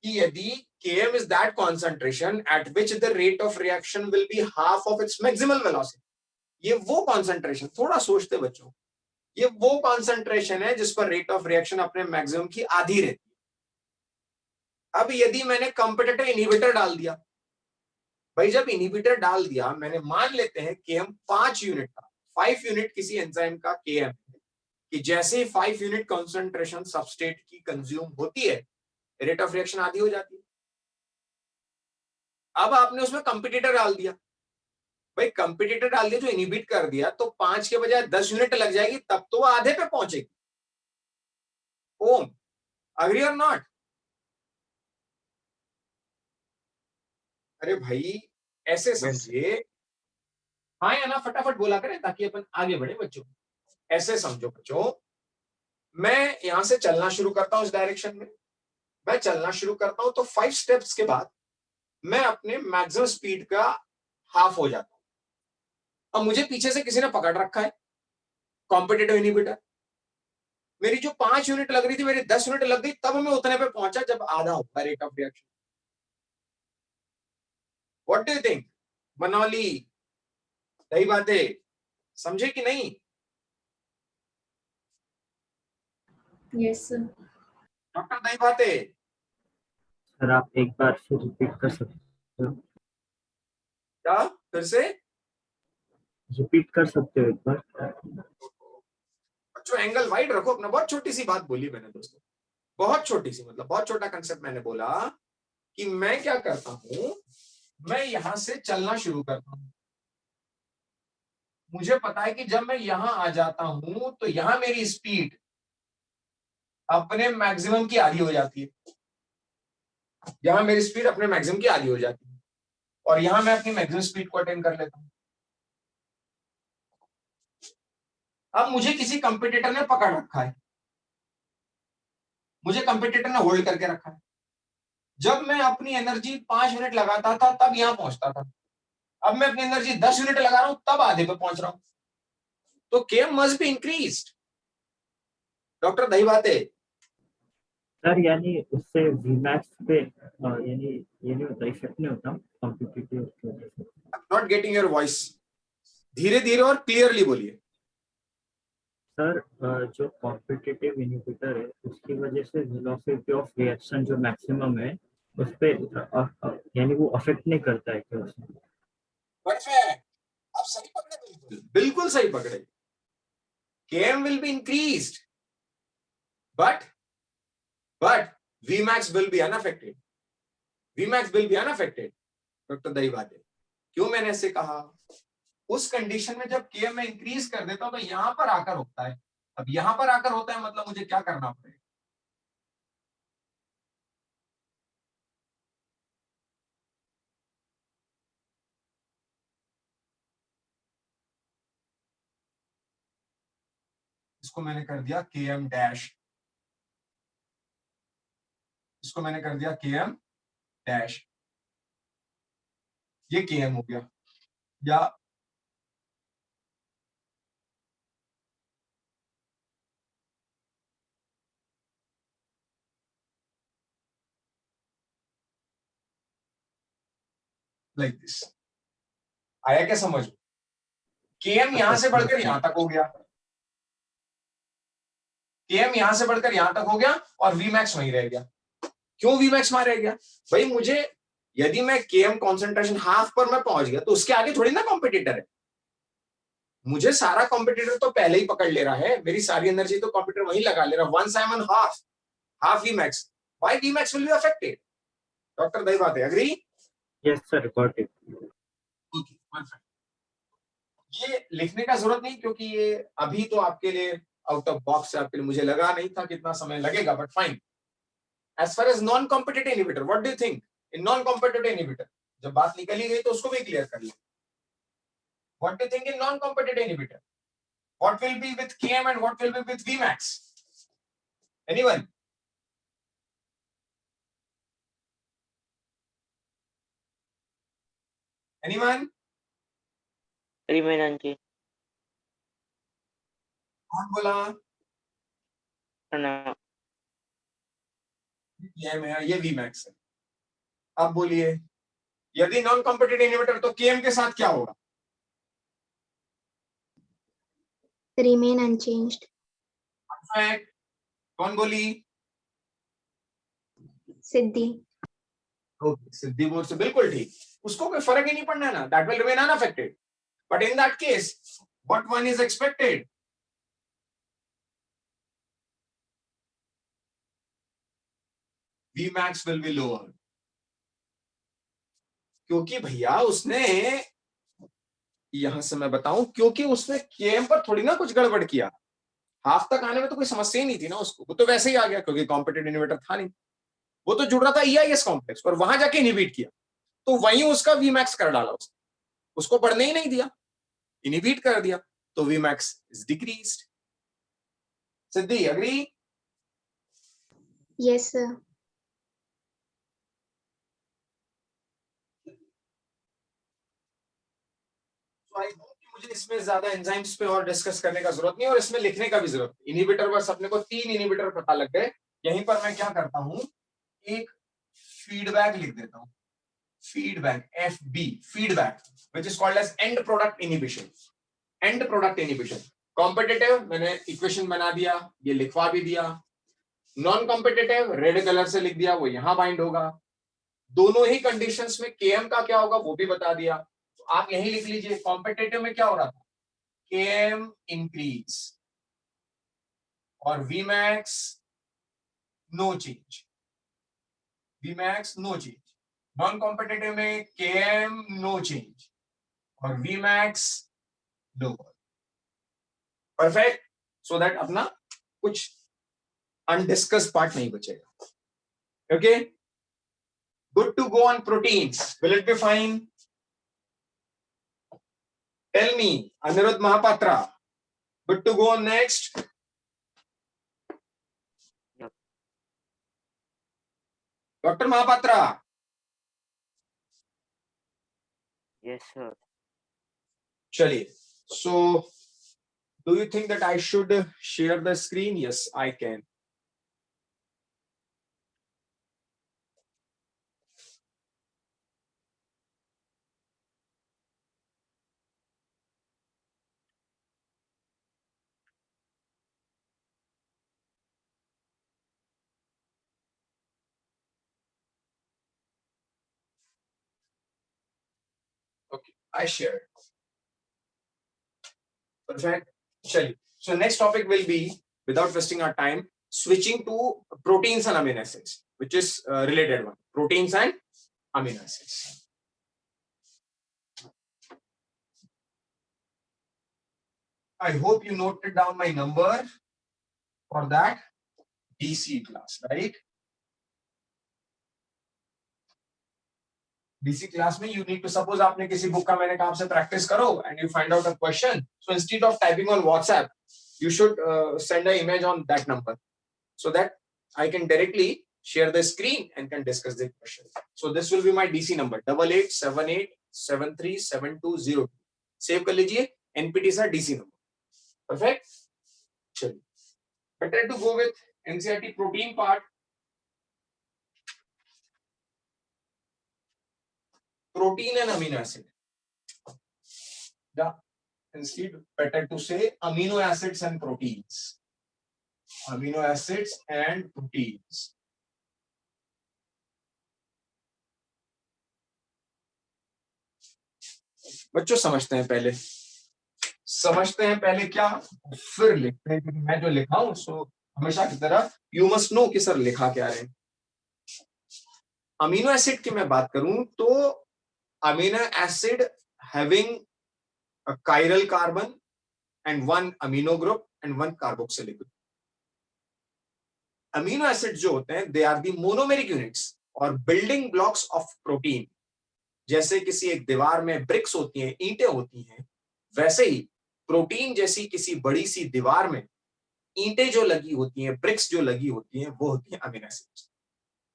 कि यदि Km is that concentration at which the rate of reaction will be half of its maximal velocity. ये वो concentration, थोड़ा सोचते बच्चों, ये वो concentration है जिस पर rate of reaction अपने maximum की आधी रहती है। अब यदि मैंने competitor inhibitor डाल दिया, भाई जब इनहिबिटर डाल दिया मैंने, मान लेते हैं Km 5 यूनिट का, 5 यूनिट किसी एंजाइम का Km है, कि जैसे ही 5 यूनिट कंसंट्रेशन सबस्ट्रेट की कंज्यूम होती है, रेट ऑफ रिएक्शन आधी हो जाती है। अब आपने उसमें कंपिटिटर डाल दिया, भाई कंपिटिटर डाल दिया जो इनहिबिट कर दिया, तो 5 के बजाय 10 यूनिट लग जाएगी, तब तो वो आधे पे पहुंचेगी। ओम, अग्री और नॉट? अरे भाई ऐसे समझिए, हाँ या ना फटाफट बोला करें ताकि अपन आगे बढ़े बच्चों। ऐसे समझो बच्चों, मैं यहां से चलना शुरू करता हूं इस डायरेक्शन में, मैं चलना शुरू करता हूं तो 5 स्टेप्स के बाद मैं अपने मैक्सिमम स्पीड का हाफ हो जाता हूं। अब मुझे पीछे से किसी ने पकड़ रखा है, कॉम्पिटिटिव इनहिबिटर, मेरी जो 5 यूनिट लग रही थी मेरी 10 यूनिट लग गई, तब मैं उतने पे पहुंचा जब आधा होगा rate of reaction. What do you think? Manauli, सही बात है, समझे कि नहीं? Yes, sir. डॉक्टर दही बात है। सर आप एक बार फिर रिपीट कर सकते हो? क्या फिर से? रिपीट कर सकते हो एक बार? बच्चों एंगल वाइड रखो अपना। बहुत छोटी सी बात बोली मैंने दोस्तों, बहुत छोटी सी, मतलब बहुत छोटा कंसेप्ट मैंने बोला कि मैं क्या करता हूं, मैं यहां से चलना शुरू करता हूं। मुझे पता है कि जब मैं यहां आ जाता हूं तो यहां मेरी स्पीड अपने मैक्सिमम की आधी हो जाती है, यहां मेरी स्पीड अपने मैक्सिमम की आधी हो जाती है, और यहां मैं अपनी मैक्सिमम स्पीड को अटेन कर लेता हूं। अब मुझे किसी कंपटीटर ने पकड़ रखा है, मुझे कंपटीटर ने होल्ड करके रखा है। जब मैं अपनी एनर्जी 5 मिनट लगाता था तब यहां पहुंचता था, अब मैं अपनी एनर्जी 10 यूनिट लगा रहा हूं तब आधे पे पहुंच रहा हूं, तो Km must be increased. Doctor दही बात है। सर यानी उससे Vmax पे यानी ये नहीं होता, इफेक्ट नहीं होता कॉम्पिटिटिव की वजह से? नॉट गेटिंग योर वॉइस, धीरे धीरे और क्लियरली बोलिए। सर जो कॉम्पिटिटिव इनहिबिटर है उसकी वजह से वेलोसिटी ऑफ रिएक्शन जो मैक्सिमम है उस पे यानी वो अफेक्ट नहीं करता है क्या उसमें? परफेक्ट, आप सही पकड़े, बिल्कुल बिल्कुल सही पकड़े। Km will be increased, but Vmax will be unaffected. Vmax will be unaffected. Doctor दही बात है। क्यों मैंने ऐसे कहा? उस कंडीशन में जब Km मैं इंक्रीज कर देता हूं तो यहां पर आकर होता है। अब यहां पर आकर होता है मतलब मुझे क्या करना पड़ेगा? इसको मैंने कर दिया Km डैश, इसको मैंने कर दिया Km डैश, ये Km हो गया, या लाइक दिस। आया क्या समझ? Km यहां से बढ़कर यहां तक हो गया, Km यहां से बढ़कर यहां तक हो गया और Vmax वहीं रह गया। क्यों Vmax वहां रह गया? भाई मुझे, यदि मैं Km कॉन्सेंट्रेशन हाफ पर मैं पहुंच गया तो उसके आगे थोड़ी ना कॉम्पिटिटर है, मुझे सारा कॉम्पिटिटर तो पहले ही पकड़ ले रहा है, मेरी सारी एनर्जी तो कॉम्पिटिटर वहीं लगा ले रहा है। Once I am on half Vmax, why Vmax will be affected? Doctor दही बात है, agree? Yes sir, got it. Okay, perfect. ये लिखने का जरूरत नहीं, क्योंकि ये अभी तो आपके लिए आउट ऑफ बॉक्स है, आपके लिए मुझे लगा नहीं था कितना समय लगेगा, but fine. As far as non competitive inhibitor, what do you think in non competitive inhibitor? जब बात निकल ही गई तो उसको भी क्लियर कर ले. What do you think in non competitive inhibitor? What will be with Km and what will be with Vmax? Anyone? Anyone? Remain unchange. कौन बोला? ना. Km है, ये Vmax है. अब बोलिए, यदि नॉन कॉम्पिटिटिव इनहिबिटर तो Km के साथ क्या होगा? Remain unchanged. Perfect. कौन बोली? Siddhi. ओके, सिद्धि बोल से बिल्कुल ठीक. उसको कोई फर्क ही नहीं पड़ना है ना, that will remain unaffected. But in that case what one is expected? Vmax will be lower. क्योंकि भैया उसने, यहां से मैं बताऊं, क्योंकि उसने Km पर थोड़ी ना कुछ गड़बड़ किया. हाफ तक आने में तो कोई समस्या ही नहीं थी ना उसको, वो तो वैसे ही आ गया क्योंकि कॉम्पिटिटिव इनहिबिटर था नहीं. वो तो जुड़ रहा था EIS कॉम्प्लेक्स और वहां जाके इनहिबिट किया, तो वहीं उसका Vmax कर डाला उसने. उसको बढ़ने ही नहीं दिया, इनहिबिट कर दिया, तो Vmax is decreased. Siddhi, agree? Yes, sir. तो आई होप कि मुझे इसमें ज्यादा एंजाइम्स पे और डिस्कस करने का जरूरत नहीं, और इसमें लिखने का भी जरूरत नहीं. इनहिबिटर बस अपने को 3 इनहिबिटर पता लग गए. यहीं पर मैं क्या करता हूं, एक फीडबैक लिख देता हूं. Feedback, FB, feedback, which is called as end product inhibition. End product inhibition. Competitive मैंने इक्वेशन बना दिया, ये लिखवा भी दिया. नॉन कॉम्पिटिटिव रेड कलर से लिख दिया, वो यहां बाइंड होगा. दोनों ही कंडीशंस में Km का क्या होगा वो भी बता दिया. तो आप यही लिख लीजिए, कॉम्पिटिटिव में क्या हो रहा था, Km इंक्रीज और Vmax no change. Vmax no change. Non competitive में Km नो चेंज और Vmax lower. Perfect. So that अपना कुछ अनडिस्कस पार्ट नहीं बचेगा. Okay, good to go on proteins. Will it be fine? Tell me, Anirudh Mahapatra. Good to go on next. Dr. Mahapatra. Yes, sir. Chaliye. So, do you think that I should share the screen? Yes, I can. Okay, I shared. Perfect. Chaliye. So next topic will be, without wasting our time, switching to proteins and amino acids, which is related one. Proteins and amino acids. I hope you noted down my number for that DC class, right? DC class में you need to, suppose आपने किसी book का मैंने कहा आपसे practice करो and you find out a question, so instead of typing on WhatsApp you should send an image on that number so that I can directly share the screen and can discuss the question. So this will be my DC number 8878737202. Save कर लीजिए, NPT सा DC number. Perfect. चलिए, better to go with NCERT protein part. Protein and amino acid. Yeah, instead better to say amino acids and proteins. Amino acids and proteins. बच्चों समझते हैं पहले, क्या, फिर लिखते हैं, क्योंकि मैं जो लिखा हूं सो हमेशा की तरह यू मस्ट नो कि सर लिखा क्या है. अमीनो एसिड की मैं बात करूं तो amino acid having a chiral carbon and one amino group and one carboxylic group. Amino acids जो होते हैं, they are the monomeric units और building blocks of protein. जैसे किसी एक दीवार में ब्रिक्स होती हैं, ईंटें होती हैं, वैसे ही प्रोटीन जैसी किसी बड़ी सी दीवार में ईंटें जो लगी होती हैं, ब्रिक्स जो लगी होती हैं, वो होती हैं अमीनो एसिड्स।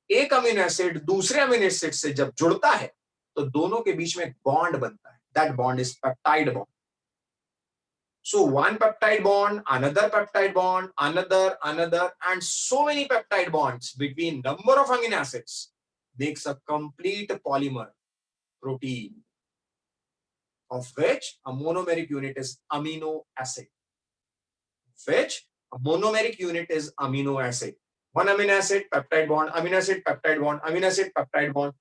एक अमीनो एसिड दूसरे अमीनो एसिड से जब जुड़ता है तो दोनों के बीच में एक बॉन्ड बनता है। That bond is peptide bond. So one peptide bond, another peptide bond, another, and so many peptide bonds between number of amino acids makes a complete polymer protein, of which a monomeric unit is amino acid. Which a monomeric unit is amino acid. One amino acid, peptide bond, amino acid, peptide bond, amino acid, peptide bond,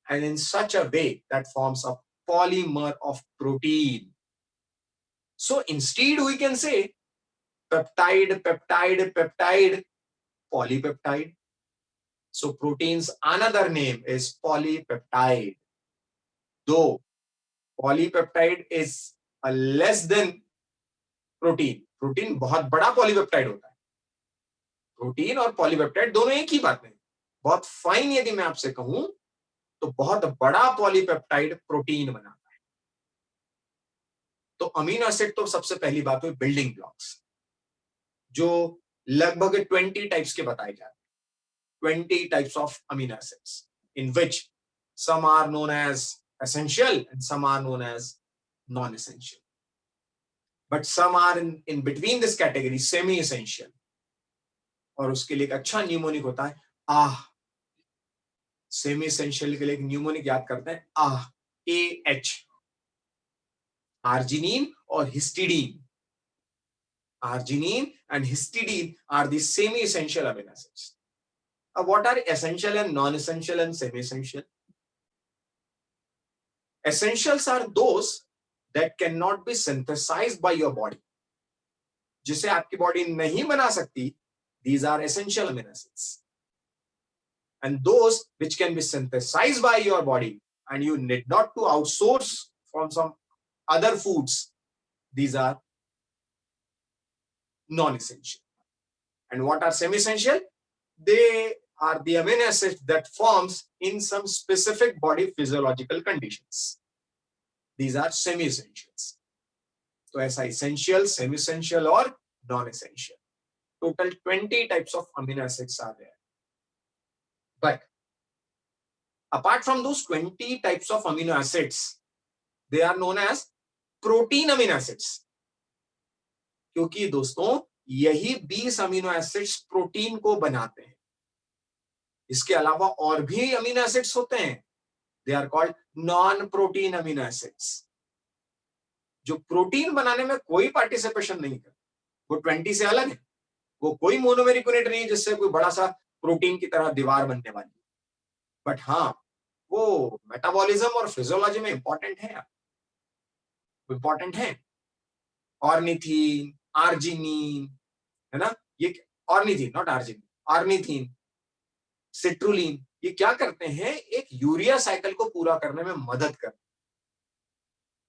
and in such a way that forms a polymer of protein. So instead we can say peptide, peptide, peptide, polypeptide. So protein's another name is polypeptide. Though polypeptide is a less than protein. Protein बहुत बड़ा polypeptide होता है। Protein और polypeptide दोनों एक ही बात है। बहुत फाइन यदि मैं आपसे कहूं तो बहुत बड़ा पॉलीपेप्टाइड प्रोटीन बनाता है। तो अमीनो एसिड तो सबसे पहली बात हुई बिल्डिंग ब्लॉक्स, जो लगभग 20 टाइप्स के बताए जाते हैं। 20 types of amino acids in which some are known as essential and some are known as non-essential. But some are in between this category, semi-essential. और उसके लिए एक अच्छा न्यूमोनिक होता है आह। सेमी एसेंशियल के लिए एक न्यूमोनिक याद करते हैं आह, AH। आर्जिनिन और histidine, arginine and histidine are the semi-essential amino acids. What are essential and non-essential and semi-essential? Essentials are those that cannot be synthesized by your body. जिसे आपकी body नहीं बना सकती, these are essential amino acids. And those which can be synthesized by your body and you need not to outsource from some other foods, these are non-essential. And what are semi-essential? They are the amino acids that forms in some specific body physiological conditions. These are semi-essentials. So ऐसा essential, semi-essential और non-essential. Total 20 types of amino acids are there. But apart from those 20 types of amino acids, they are known as protein amino acids. क्योंकि दोस्तों यही 20 amino acids protein को बनाते हैं. इसके अलावा और भी अमीनो एसिड्स होते हैं. They are called non protein amino acids, जो प्रोटीन बनाने में कोई पार्टिसिपेशन नहीं करते. वो 20 से अलग है. वो कोई मोनोमेरिक यूनिट नहीं है जिससे कोई बड़ा सा प्रोटीन की तरह दीवार बनने वाली. बट हाँ, वो मेटाबॉलिज्म और फिजियोलॉजी में इंपॉर्टेंट है. इंपॉर्टेंट है. ऑर्निथीन, आर्जिनिन, है ना, ये ornithine, not arginine, ornithine, citrulline, ये क्या करते हैं, एक यूरिया साइकिल को पूरा करने में मदद करते हैं.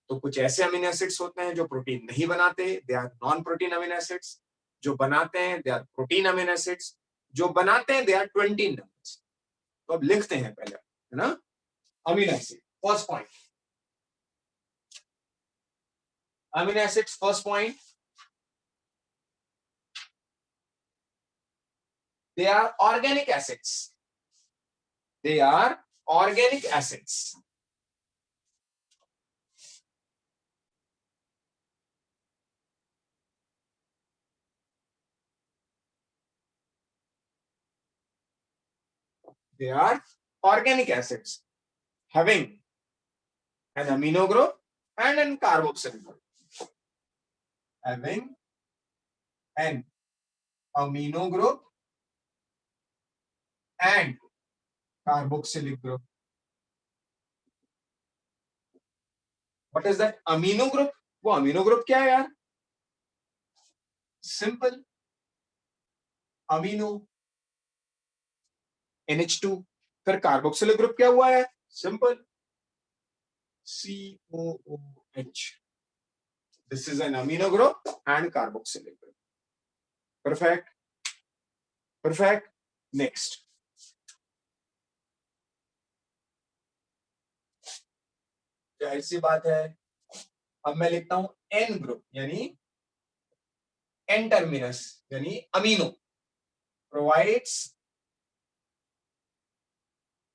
तो कुछ ऐसे अमीनो एसिड्स होते हैं जो प्रोटीन नहीं बनाते, they are non protein amino acids. जो बनाते हैं they are protein amino acids. जो बनाते हैं दे आर 20 नंबर्स. तो अब लिखते हैं पहले, है ना, amino acid. First point, amino acids. First point, they are organic acids. They are organic acids. They are organic acids having an amino group and an carboxylic group. Having an amino group and carboxylic group. What is that amino group? वो amino group क्या है यार? Simple. Amino, NH2. फिर carboxylic group क्या हुआ है? Simple. COOH. This is an amino group and carboxylic group. Perfect. Perfect. Next. जाहिर सी बात है, अब मैं लिखता हूं N ग्रुप यानी N टर्मिनस यानी amino provides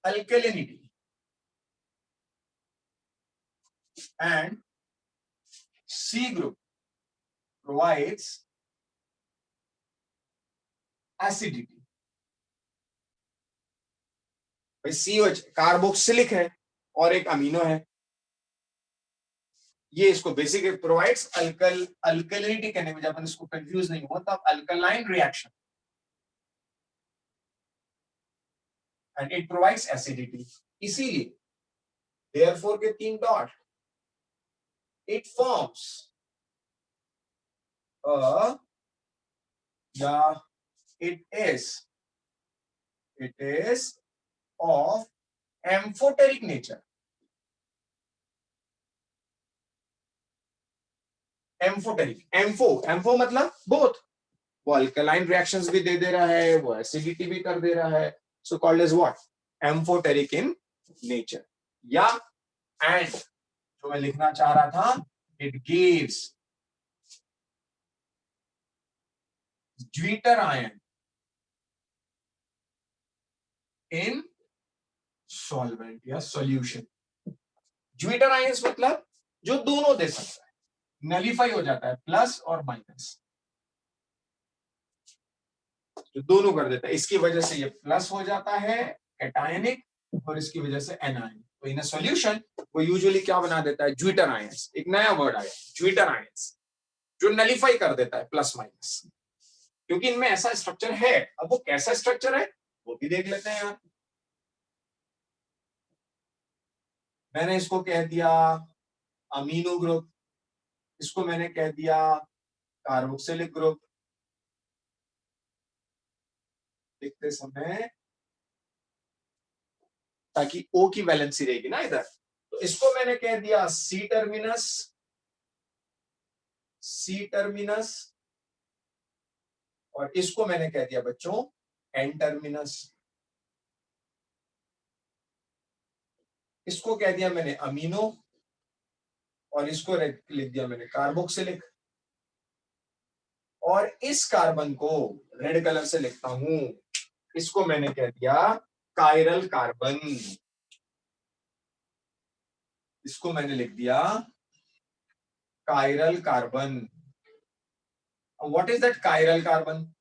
alkalinity and C group provides acidity. भाई COH कार्बोक्सिलिक है और एक अमीनो है, ये इसको बेसिकली प्रोवाइड्स अल्कलिनिटी कहने में, जब अपन इसको कंफ्यूज नहीं हो तब alkaline reaction and it provides acidity. इसीलिए देयरफॉर के 3 dot, it forms it is of amphoteric nature. Amphoteric, ampho मतलब बोथ, वो अल्कलाइन रिएक्शंस भी दे रहा है, वो एसिडिटी भी कर दे रहा है, so called as what, amphoteric in nature. या एंड जो मैं लिखना चाह रहा था, it gives zwitter ion in solvent या सॉल्यूशन. ज्वीटर आयंस मतलब जो दोनों दे सकता है, नलिफाई हो जाता है, प्लस और माइनस, जो दोनों कर देता है. इसकी वजह से ये प्लस हो जाता है कैटायनिक, और इसकी वजह से एनायन. तो इन अ सॉल्यूशन वो यूजुअली क्या बना देता है, ज्वीटर आयंस. एक नया वर्ड आया, ज्वीटर आयंस, जो नलिफाई कर देता है प्लस माइनस, क्योंकि इनमें ऐसा स्ट्रक्चर है. अब वो कैसा स्ट्रक्चर है वो भी देख लेते हैं यार. मैंने इसको कह दिया अमीनो ग्रुप, इसको मैंने कह दिया कार्बोक्सिलिक ग्रुप. लिखते समय ताकि O की वैलेंसी रहेगी ना इधर, तो इसको मैंने कह दिया सी टर्मिनस, और इसको मैंने कह दिया बच्चों N टर्मिनस. इसको कह दिया मैंने अमीनो, और इसको लिख दिया मैंने कार्बोक्सिलिक. और इस कार्बन को रेड कलर से लिखता हूं, इसको मैंने कह दिया कायरल कार्बन. इसको मैंने लिख दिया chiral carbon. What is that chiral carbon,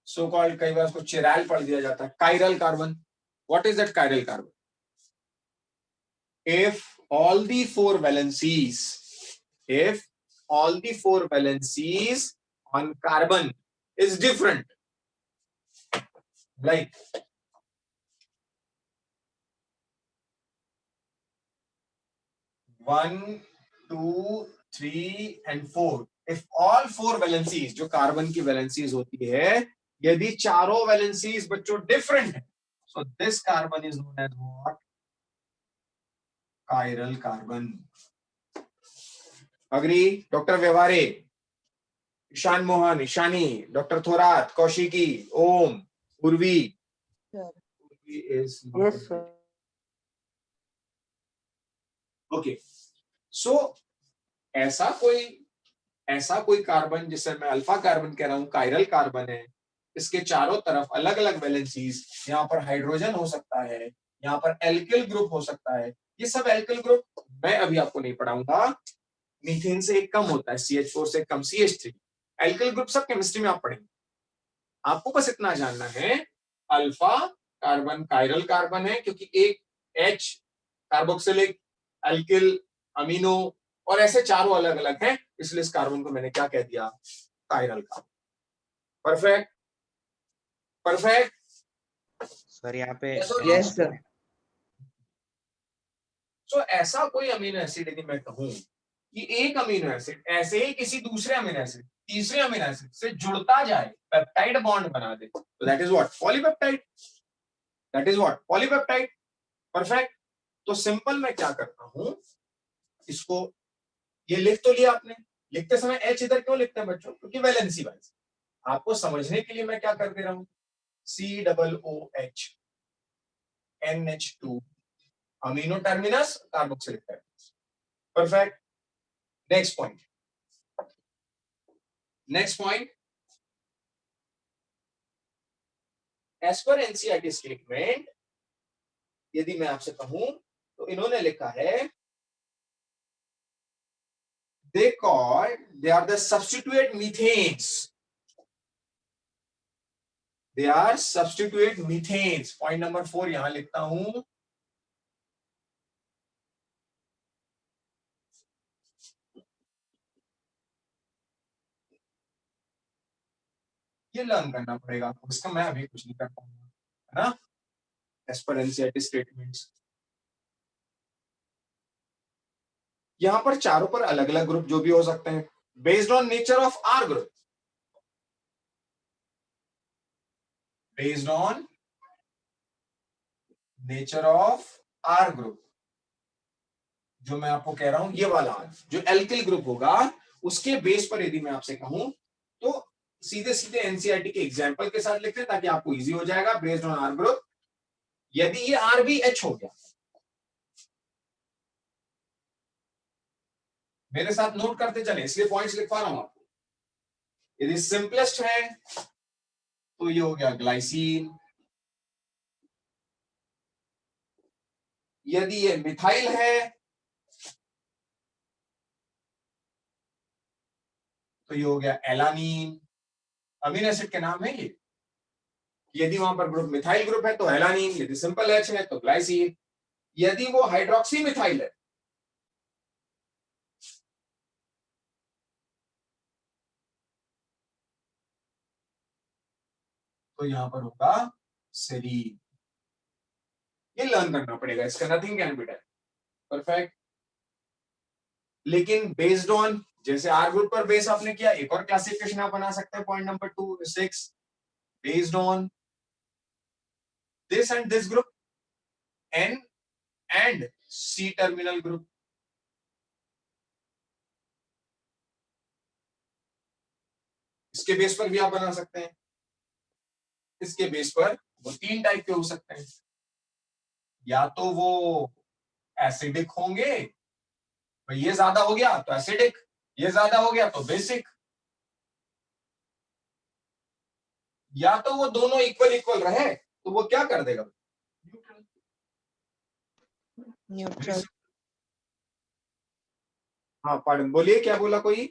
so called, कई बार उसको चिरैल पढ़ दिया जाता है. Chiral carbon, what is that chiral carbon? If all the four valencies on carbon is different, like one, 2, 3 and 4, if all four valencies, जो carbon की valencies होती है, यदि चारों valencies बच्चों different है, so this carbon is known as what? Chiral carbon. Agree? Dr. Vyavare, Ishan Mohan, Ishani, doctor Thorat, Kaushiki, Om, Urvi. Urvi is not Yes, a- sir. Okay. So ऐसा कोई कार्बन जिसे मैं अल्फा कार्बन कह रहा हूं, कायरल कार्बन है, इसके चारों तरफ अलग अलग वैलेंसीज, यहाँ पर हाइड्रोजन हो सकता है, यहाँ पर एल्किल ग्रुप हो सकता है. ये सब एल्किल ग्रुप मैं अभी आपको नहीं पढ़ाऊंगा. मीथेन से एक कम होता है, CH4 से कम CH3. एल्किल ग्रुप सब केमिस्ट्री में आप पढ़ेंगे. आपको बस इतना जानना है, अल्फा कार्बन कायरल कार्बन है क्योंकि एक H कार्बोक्सिलिक, एल्किल, अमीनो और ऐसे चारों अलग अलग हैं, इसलिए इस कार्बन को मैंने क्या कह दिया, chiral carbon. Perfect, perfect. Sir यहाँ पे Yes, sir. तो ऐसा कोई अमीनो एसिड यदि मैं कहूं कि एक अमीनो एसिड ऐसे ही किसी दूसरे अमीनो एसिड, तीसरे अमीनो एसिड से जुड़ता जाए, पेप्टाइड बॉन्ड बना दे, तो that is what, polypeptide. That is what, polypeptide. Perfect. तो सिंपल मैं क्या करता हूं, इसको ये लिख तो लिया आपने, लिखते समय H इधर क्यों लिखते हैं बच्चों? क्योंकि वैलेंसी वाइज आपको समझने के लिए मैं क्या कर दे रहा हूं, COOH NH2 amino terminus carboxylic terminus. Perfect. Next point, as पर एनसीईआरटी स्टेटमेंट यदि मैं आपसे कहूं तो इन्होंने लिखा है they are the substitute methanes, they are substitute methanes। Point number 4 यहां लिखता हूं, ये लर्न करना पड़ेगा आपको, इसका मैं अभी कुछ नहीं कर पाऊंगा, है ना, एज पर एनसीईआरटी स्टेटमेंट्स। यहां पर चारों पर अलग अलग ग्रुप जो भी हो सकते हैं, based on nature of R group, based on nature of R group, जो मैं आपको कह रहा हूं ये वाला जो एल्किल ग्रुप होगा उसके बेस पर यदि मैं आपसे कहूं तो सीधे सीधे एनसीईआरटी के एग्जांपल के साथ लिखते हैं ताकि आपको इजी हो जाएगा। बेस्ड ऑन आर ग्रुप, यदि ये आर बी एच हो गया, मेरे साथ नोट करते चले इसलिए पॉइंट्स लिखवा रहा हूं आपको। यदि सिंपलेस्ट है तो ये हो गया ग्लाइसिन, यदि ये मिथाइल है तो ये हो गया एलानीन। अमीनो एसिड के नाम है ये, यदि वहां पर ग्रुप मिथाइल ग्रुप है तो एलानीन, यदि सिंपल एच है तो ग्लाइसिन, यदि वो हाइड्रोक्सी मिथाइल है तो यहां पर होगा सेरीन। ये लर्न करना पड़ेगा, इसका nothing can be done. Perfect. लेकिन बेस्ड ऑन जैसे आर ग्रुप पर बेस आपने किया, एक और क्लासिफिकेशन आप बना सकते हैं point number 6 based on this and this group N and C terminal group. इसके बेस पर भी आप बना सकते हैं, इसके बेस पर वो 3 टाइप के हो सकते हैं, या तो वो एसिडिक होंगे, भाई ये ज्यादा हो गया तो एसिडिक, ये ज्यादा हो गया तो बेसिक, या तो वो दोनों इक्वल इक्वल रहे तो वो क्या कर देगा, न्यूट्रल। हाँ पढ़ बोलिए, क्या बोला कोई,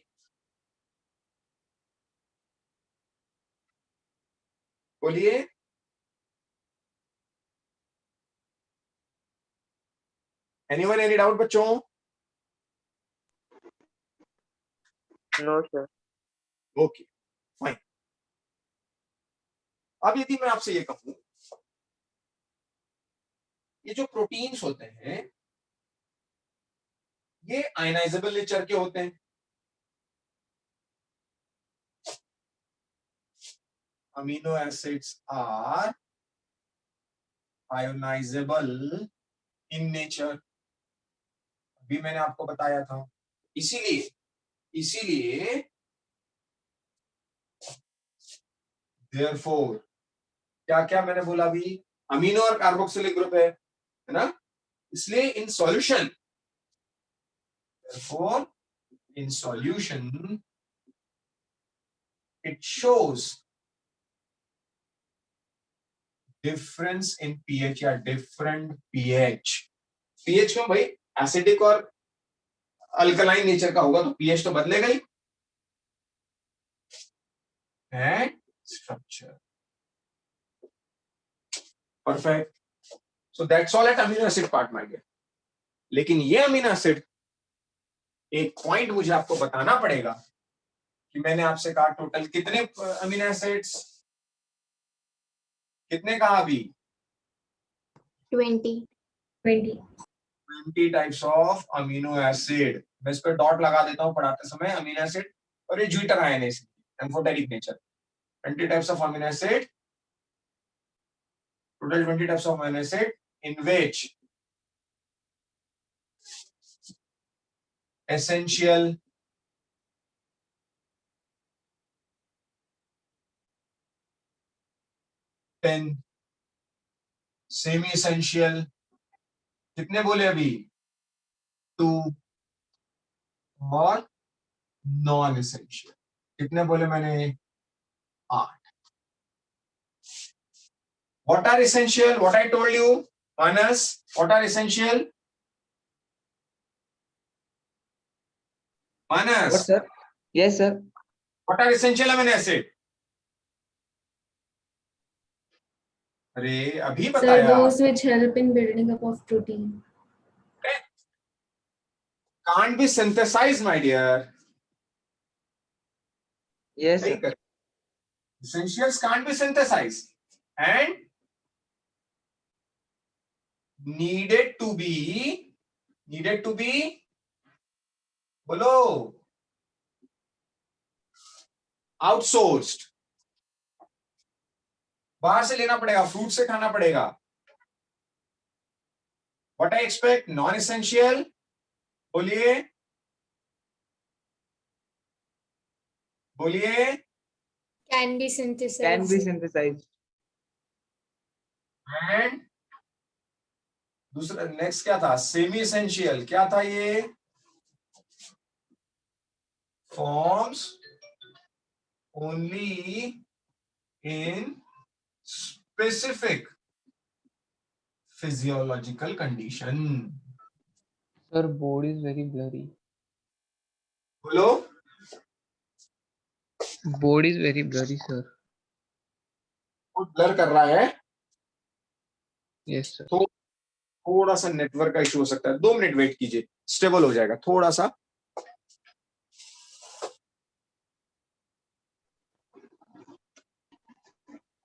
बोलिए। एनीवन एनी डाउट बच्चों? No, sir. Okay fine. अब यदि मैं आपसे ये कहूं, ये जो प्रोटीन्स होते हैं ये आयनाइजेबल नेचर के होते हैं, amino acids are ionizable in nature, अभी मैंने आपको बताया था। इसीलिए देयरफॉर क्या क्या मैंने बोला अभी, अमीनो और कार्बोक्सिलिक ग्रुप है ना, इसलिए in solution, therefore in solution it shows difference in pH या different pH। pH क्यों भाई, एसिडिक और अल्कलाइन नेचर का होगा तो pH तो बदलेगा ही। And structure, perfect. So that's all at amino acid part my dear. लेकिन ये अमीनो एसिड, एक पॉइंट मुझे आपको बताना पड़ेगा कि मैंने आपसे कहा टोटल कितने अमीनो एसिड्स, कितने कहा अभी, 20 टाइप्स ऑफ अमीनो एसिड। मैं इस पर डॉट लगा देता हूं पढ़ाते समय, अमीनो एसिड, और ये ज्विटर आयन है amphoteric nature. 20 types of amino acid, total 20 types of amino acid in which essential, ten, semi essential, कितने बोले अभी? 2, और नॉन एसेंशियल कितने बोले मैंने? 8. What are essential? What I told you, Manas. What are essential? Manas. What, sir? Yes, sir. What are essential amino acid? अरे अभी Sir, बताया. those which help in building up of protein. Can't be synthesized, my dear. Yes, Very sir. correct. Essentials can't be synthesized and needed to be बोलो outsourced. बाहर से लेना पड़ेगा, fruit से खाना पड़ेगा. What I expect? Non-essential. बोलिए बोलिए. Can be synthesized. Can be synthesized. And दूसरा नेक्स्ट क्या था? Semi essential. क्या था ये? Forms only in specific physiological condition. Sir, board is very blurry. बोलो. Board is very blurry, sir. Blur कर रहा है. Yes, sir. थोड़ा सा नेटवर्क का इशू हो सकता है. 2 मिनट वेट कीजिए, स्टेबल हो जाएगा थोड़ा सा.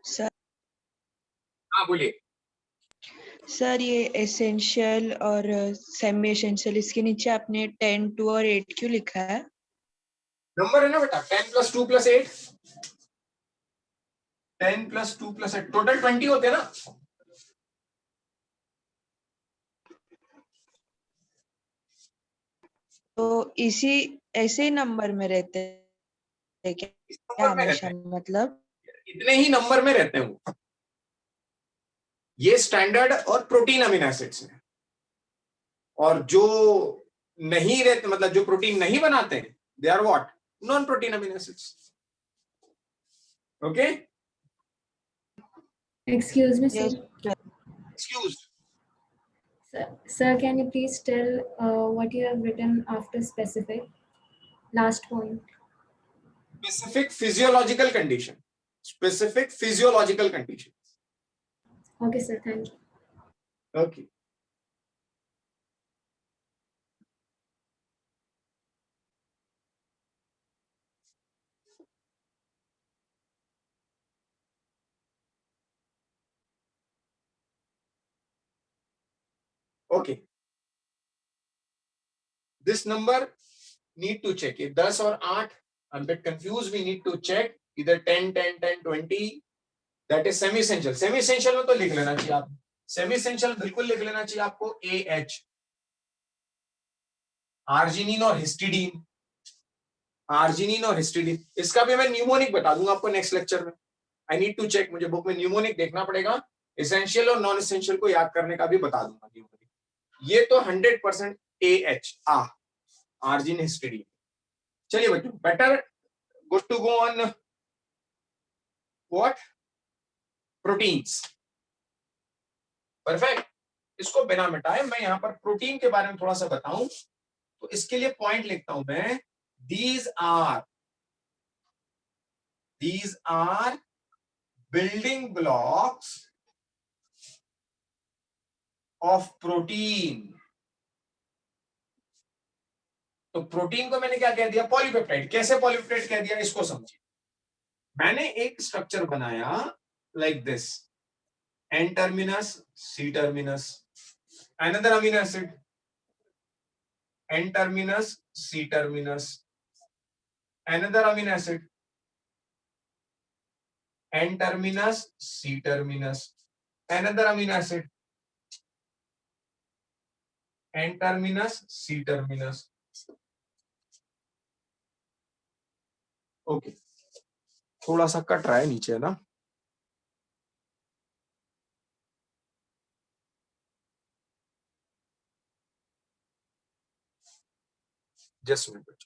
सर हाँ बोलिए. सर ये एसेंशियल और सेमी एसेंशियल इसके नीचे आपने 10, 2 और 8 क्यों लिखा है? नंबर है ना बेटा. 10 + 2 + 8. 10 + 2 + 8 टोटल 20 होते हैं ना. तो इसी ऐसे ही नंबर में रहते हैं क्या इस नंबर में रहते हमेशा? हैं. मतलब इतने ही नंबर में रहते हैं वो. ये स्टैंडर्ड और प्रोटीन अमीनो एसिड्स हैं. और जो नहीं रहते, मतलब जो प्रोटीन नहीं बनाते हैं, they are what? Non protein amino acids. Okay. Excuse me, sir. Yes, excuse. Sir, can you please tell what you have written after specific? Last point. Specific physiological condition. Specific physiological condition. Okay, sir. Thank you. Okay. Okay. This number need to check. ये 10 और 8 I am bit confuse. We need to check इधर 10 10 10 20. That is semi essential. Semi essential में तो लिख लेना चाहिए आप. Semi essential बिल्कुल लिख लेना चाहिए आपको. AH, आर्जिनिन और हिस्टिडीन. आर्जिनिन और हिस्टिडीन. इसका भी मैं न्यूमोनिक बता दूंगा आपको नेक्स्ट लेक्चर में. I need to check. मुझे बुक में न्यूमोनिक देखना पड़ेगा. एसेंशियल और नॉन एसेंशियल को याद करने का भी बता दूंगा न्यूमोनिक. ये तो 100% AH आर्जिन हिस्टिडीन. चलिए बच्चों, better good to go on what? Proteins. Perfect. इसको बिना मिटाए मैं यहां पर प्रोटीन के बारे में थोड़ा सा बताऊं, तो इसके लिए पॉइंट लिखता हूं मैं. These are building blocks of protein. तो प्रोटीन को मैंने क्या कह दिया? पॉलीपेप्टाइड. कैसे पॉलीपेप्टाइड कह दिया इसको समझिए. मैंने एक स्ट्रक्चर बनाया like this. N terminus, C terminus, another amino acid. N terminus, C terminus, another amino acid. N terminus, C terminus, another amino acid. N terminus, C terminus, okay, थोड़ा सा कट रहा है नीचे ना, just minute.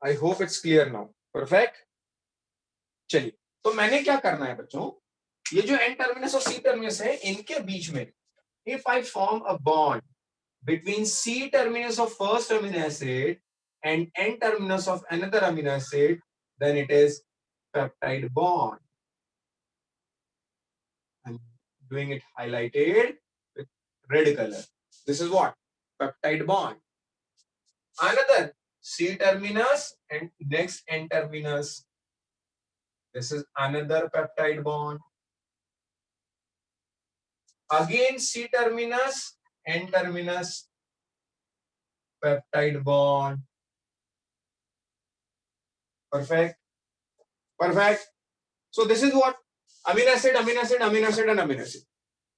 I hope it's clear now. Perfect. चलिए, तो मैंने क्या करना है बच्चों, ये जो एन टर्मिनस और सी टर्मिनस है, इनके बीच में if I form a bond between C terminus of first amino acid and N terminus of another amino acid, then it is peptide bond. I'm doing it highlighted with red color. This is what? Peptide bond. Another C terminus and next N terminus. This is another peptide bond. Again C terminus, N terminus, peptide bond. Perfect. Perfect. So this is what? Amino acid, amino acid, amino acid, and amino acid.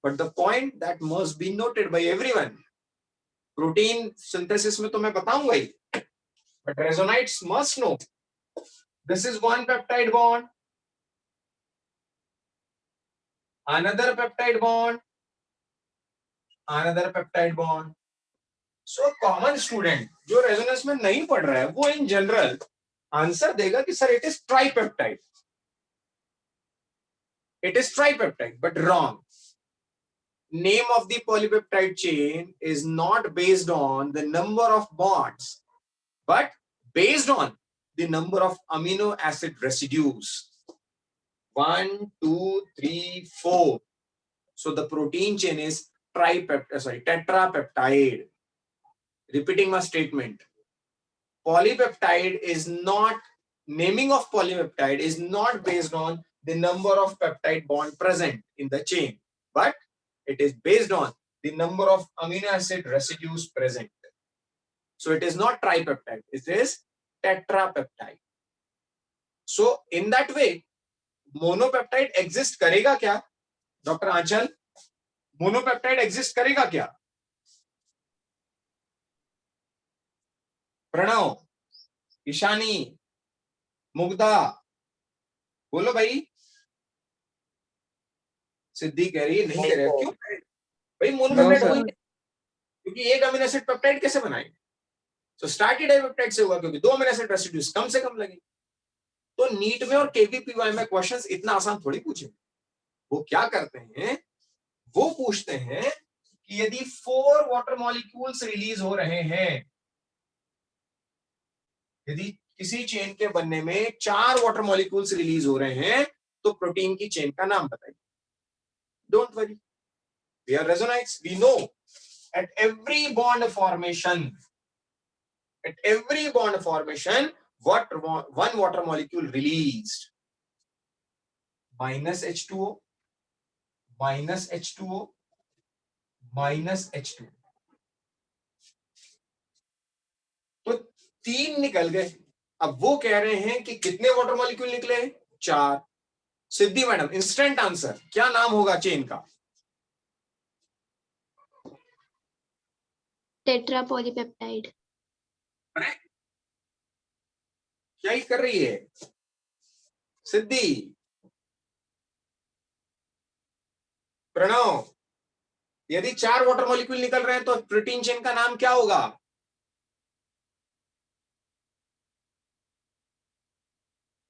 But the point that must be noted by everyone, protein synthesis में तो मैं बताऊंगा ही, but resonites must know. This is one peptide bond, another peptide bond, another peptide bond. So common student जो resonance में नहीं पढ़ रहा है, वो in general आंसर देगा कि sir it is tripeptide. It is tripeptide, but wrong. Name of the polypeptide chain is not based on the number of bonds, but based on the number of amino acid residues. 1, 2, 3, 4. So the protein chain is tetrapeptide. Repeating my statement. Polypeptide is not, naming of polypeptide is not based on the number of peptide bond present in the chain, but it is based on the number of amino acid residues present. So it is not tripeptide, it is tetrapeptide. So in that way, monopeptide exist करेगा क्या? Doctor आंचल, मोनोपेप्टाइड exist करेगा क्या? प्रणव, ईशानी, मुग्धा, बोलो भाई। सिद्धि कह रही है नहीं करेगा, क्यों? भाई मोनोपेप्टाइड sir. वही है, क्योंकि एक अमीनो एसिड पेप्टाइड कैसे बनाएंगे? तो स्टार्टेड डाइपेप्टाइड से हुआ, क्योंकि 2 अमीनो एसिड रेसिड्यूज कम से कम लगे। तो नीट में और केवीपीवाई में क्वेश्चंस इतना आसान थोड़ी पूछे। वो क्या करते हैं, वो पूछते हैं कि यदि 4 वाटर मॉलिक्यूल्स रिलीज हो रहे हैं, यदि किसी चेन के बनने में 4 वाटर मॉलिक्यूल्स रिलीज हो रहे हैं, तो प्रोटीन की चेन का नाम बताइए। Don't worry, we are resonates, we know at every bond formation, what one water molecule released, minus H2O, minus H2O, minus H2O. तो 3 निकल गए। अब वो कह रहे हैं कि कितने वाटर मॉलिक्यूल निकले? 4। सिद्धि मैडम, इंस्टेंट आंसर, क्या नाम होगा चेन का? Tetra polypeptide. क्या ही कर रही है सिद्धि? प्रणव, यदि 4 वाटर मॉलिक्यूल निकल रहे हैं तो प्रोटीन चेन का नाम क्या होगा?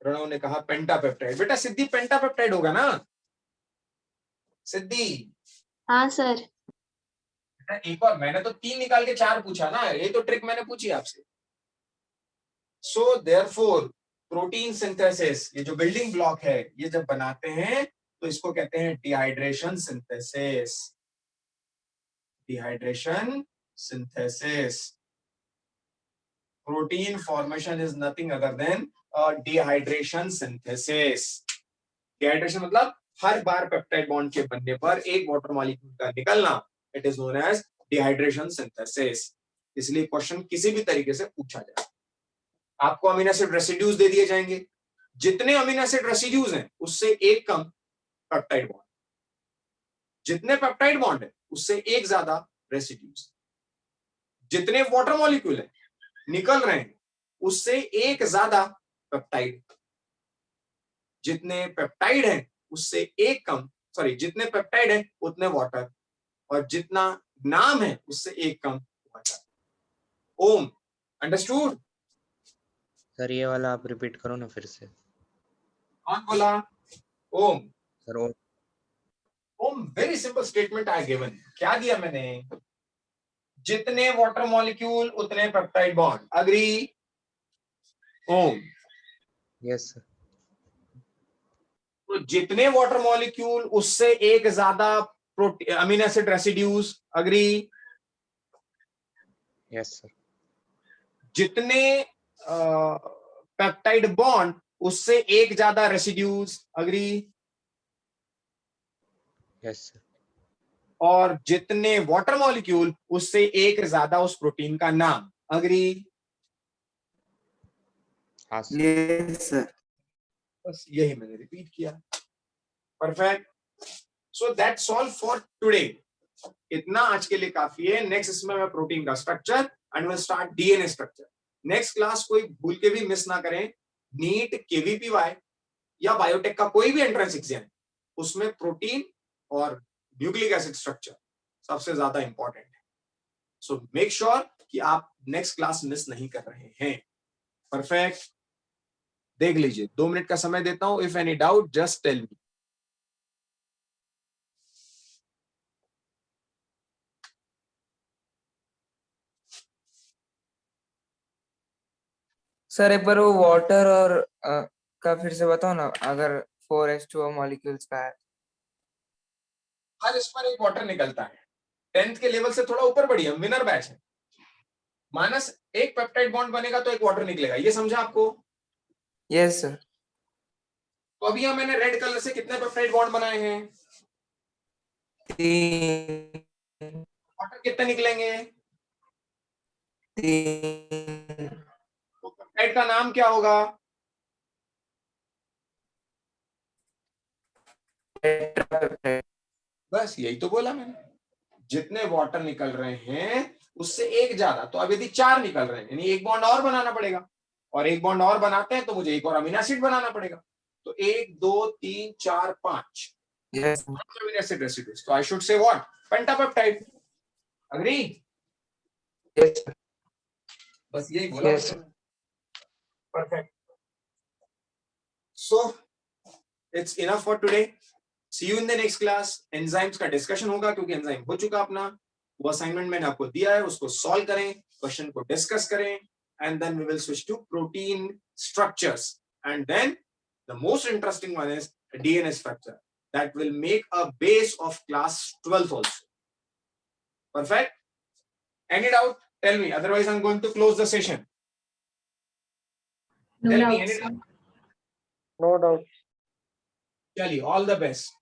प्रणव ने कहा पेंटापेप्टाइड। बेटा सिद्धि, पेंटापेप्टाइड होगा ना सिद्धि? हाँ सर। एक और, मैंने तो 3 निकाल के 4 पूछा ना, ये तो ट्रिक मैंने पूछी आपसे। सो देयरफॉर प्रोटीन सिंथेसिस, ये जो बिल्डिंग ब्लॉक है, ये जब बनाते हैं तो इसको कहते हैं dehydration synthesis. Dehydration synthesis. Protein formation is nothing other than dehydration synthesis. Dehydration मतलब हर बार पेप्टाइड बॉन्ड के बनने पर एक वाटर मॉलिक्यूल का निकलना, it is known as dehydration synthesis. इसलिए क्वेश्चन किसी भी तरीके से पूछा जाए, आपको अमीनो एसिड रेसिड्यूज दे दिए जाएंगे, जितने अमीनो एसिड रेसिड्यूज हैं उससे एक कम पेप्टाइड बॉन्ड, जितने पेप्टाइड बॉन्ड है उससे एक ज्यादा रेसिड्यूज, जितने वाटर मॉलिक्यूल है निकल रहे हैं उससे एक ज्यादा पेप्टाइड, जितने पेप्टाइड है उससे एक कम, सॉरी जितने पेप्टाइड है उतने वाटर, और जितना नाम है उससे एक कम वाटर। ओम, अंडरस्टूड? सर ये वाला आप रिपीट करो ना फिर से। कौन बोला? ओम। सर वो Om very simple statement I given. क्या दिया मैंने? जितने वाटर मॉलिक्यूल उतने peptide bond. Agree? Om. Yes sir. तो जितने वाटर मॉलिक्यूल उससे एक ज्यादा amino acid residues. Agree? Yes sir. जितने पेप्टाइड बॉन्ड उससे एक ज्यादा रेसिड्यूज। अग्री? Yes sir. और जितने वाटर मॉलिक्यूल उससे एक ज्यादा उस प्रोटीन का नाम। अग्री? हाँ सर। Yes sir. बस यही मैंने रिपीट किया। Perfect. So that's all for today. इतना आज के लिए काफी है। नेक्स्ट इसमें मैं प्रोटीन का structure and will start DNA structure. Next class कोई भूल के भी मिस ना करें। नीट, केवीपीवाई या बायोटेक का कोई भी एंट्रेंस एग्जाम, उसमें प्रोटीन और न्यूक्लिक एसिड स्ट्रक्चर सबसे ज्यादा इंपॉर्टेंट है। सो मेक श्योर कि आप नेक्स्ट क्लास मिस नहीं कर रहे हैं। परफेक्ट। देख लीजिए, 2 मिनट का समय देता हूं। If any doubt just tell me. Sir एक बार वो वाटर और का फिर से बताओ ना, अगर 4H2O मॉलिक्यूल्स का है। हर इस पर एक वाटर निकलता है। 10th के लेवल से थोड़ा ऊपर बढ़िया, विनर बैच है। माइनस एक पेप्टाइड बॉन्ड बनेगा तो एक वाटर निकलेगा। ये समझा आपको? Yes sir. तो अभी यहां मैंने रेड कलर से कितने पेप्टाइड बॉन्ड बनाए हैं? 3 वाटर कितने निकलेंगे? 3 तो पेप्टाइड का नाम क्या होगा? टेट्रापेप्टाइड। बस यही तो बोला मैंने। जितने वाटर निकल रहे हैं उससे एक ज्यादा, तो अब यदि 4 निकल रहे हैं यानी एक बॉन्ड और बनाना पड़ेगा, और एक बॉन्ड और बनाते हैं तो मुझे एक और अमीनो एसिड बनाना पड़ेगा। तो 1 2 3 4 5 यस अमीनो एसिड रेसिड्यूज। तो I should say what? Pentapeptide. Agree? Yes बस यही बोला Yes. बच्चों ने। Perfect. So it's enough for today. See you in the next class. Enzymes का डिस्कशन होगा क्योंकि एंजाइम हो चुका अपना। वो असाइनमेंट मैंने आपको दिया है, उसको सॉल्व करें, क्वेश्चन को डिस्कस करें, and then we will switch to protein structures, and then the most interesting one is DNA structure that will make a base of class 12 also. Perfect. Any doubt? Tell me. Otherwise, I'm going to close the session. No Tell me doubt, any sir. doubt. No doubt. Chali, all the best.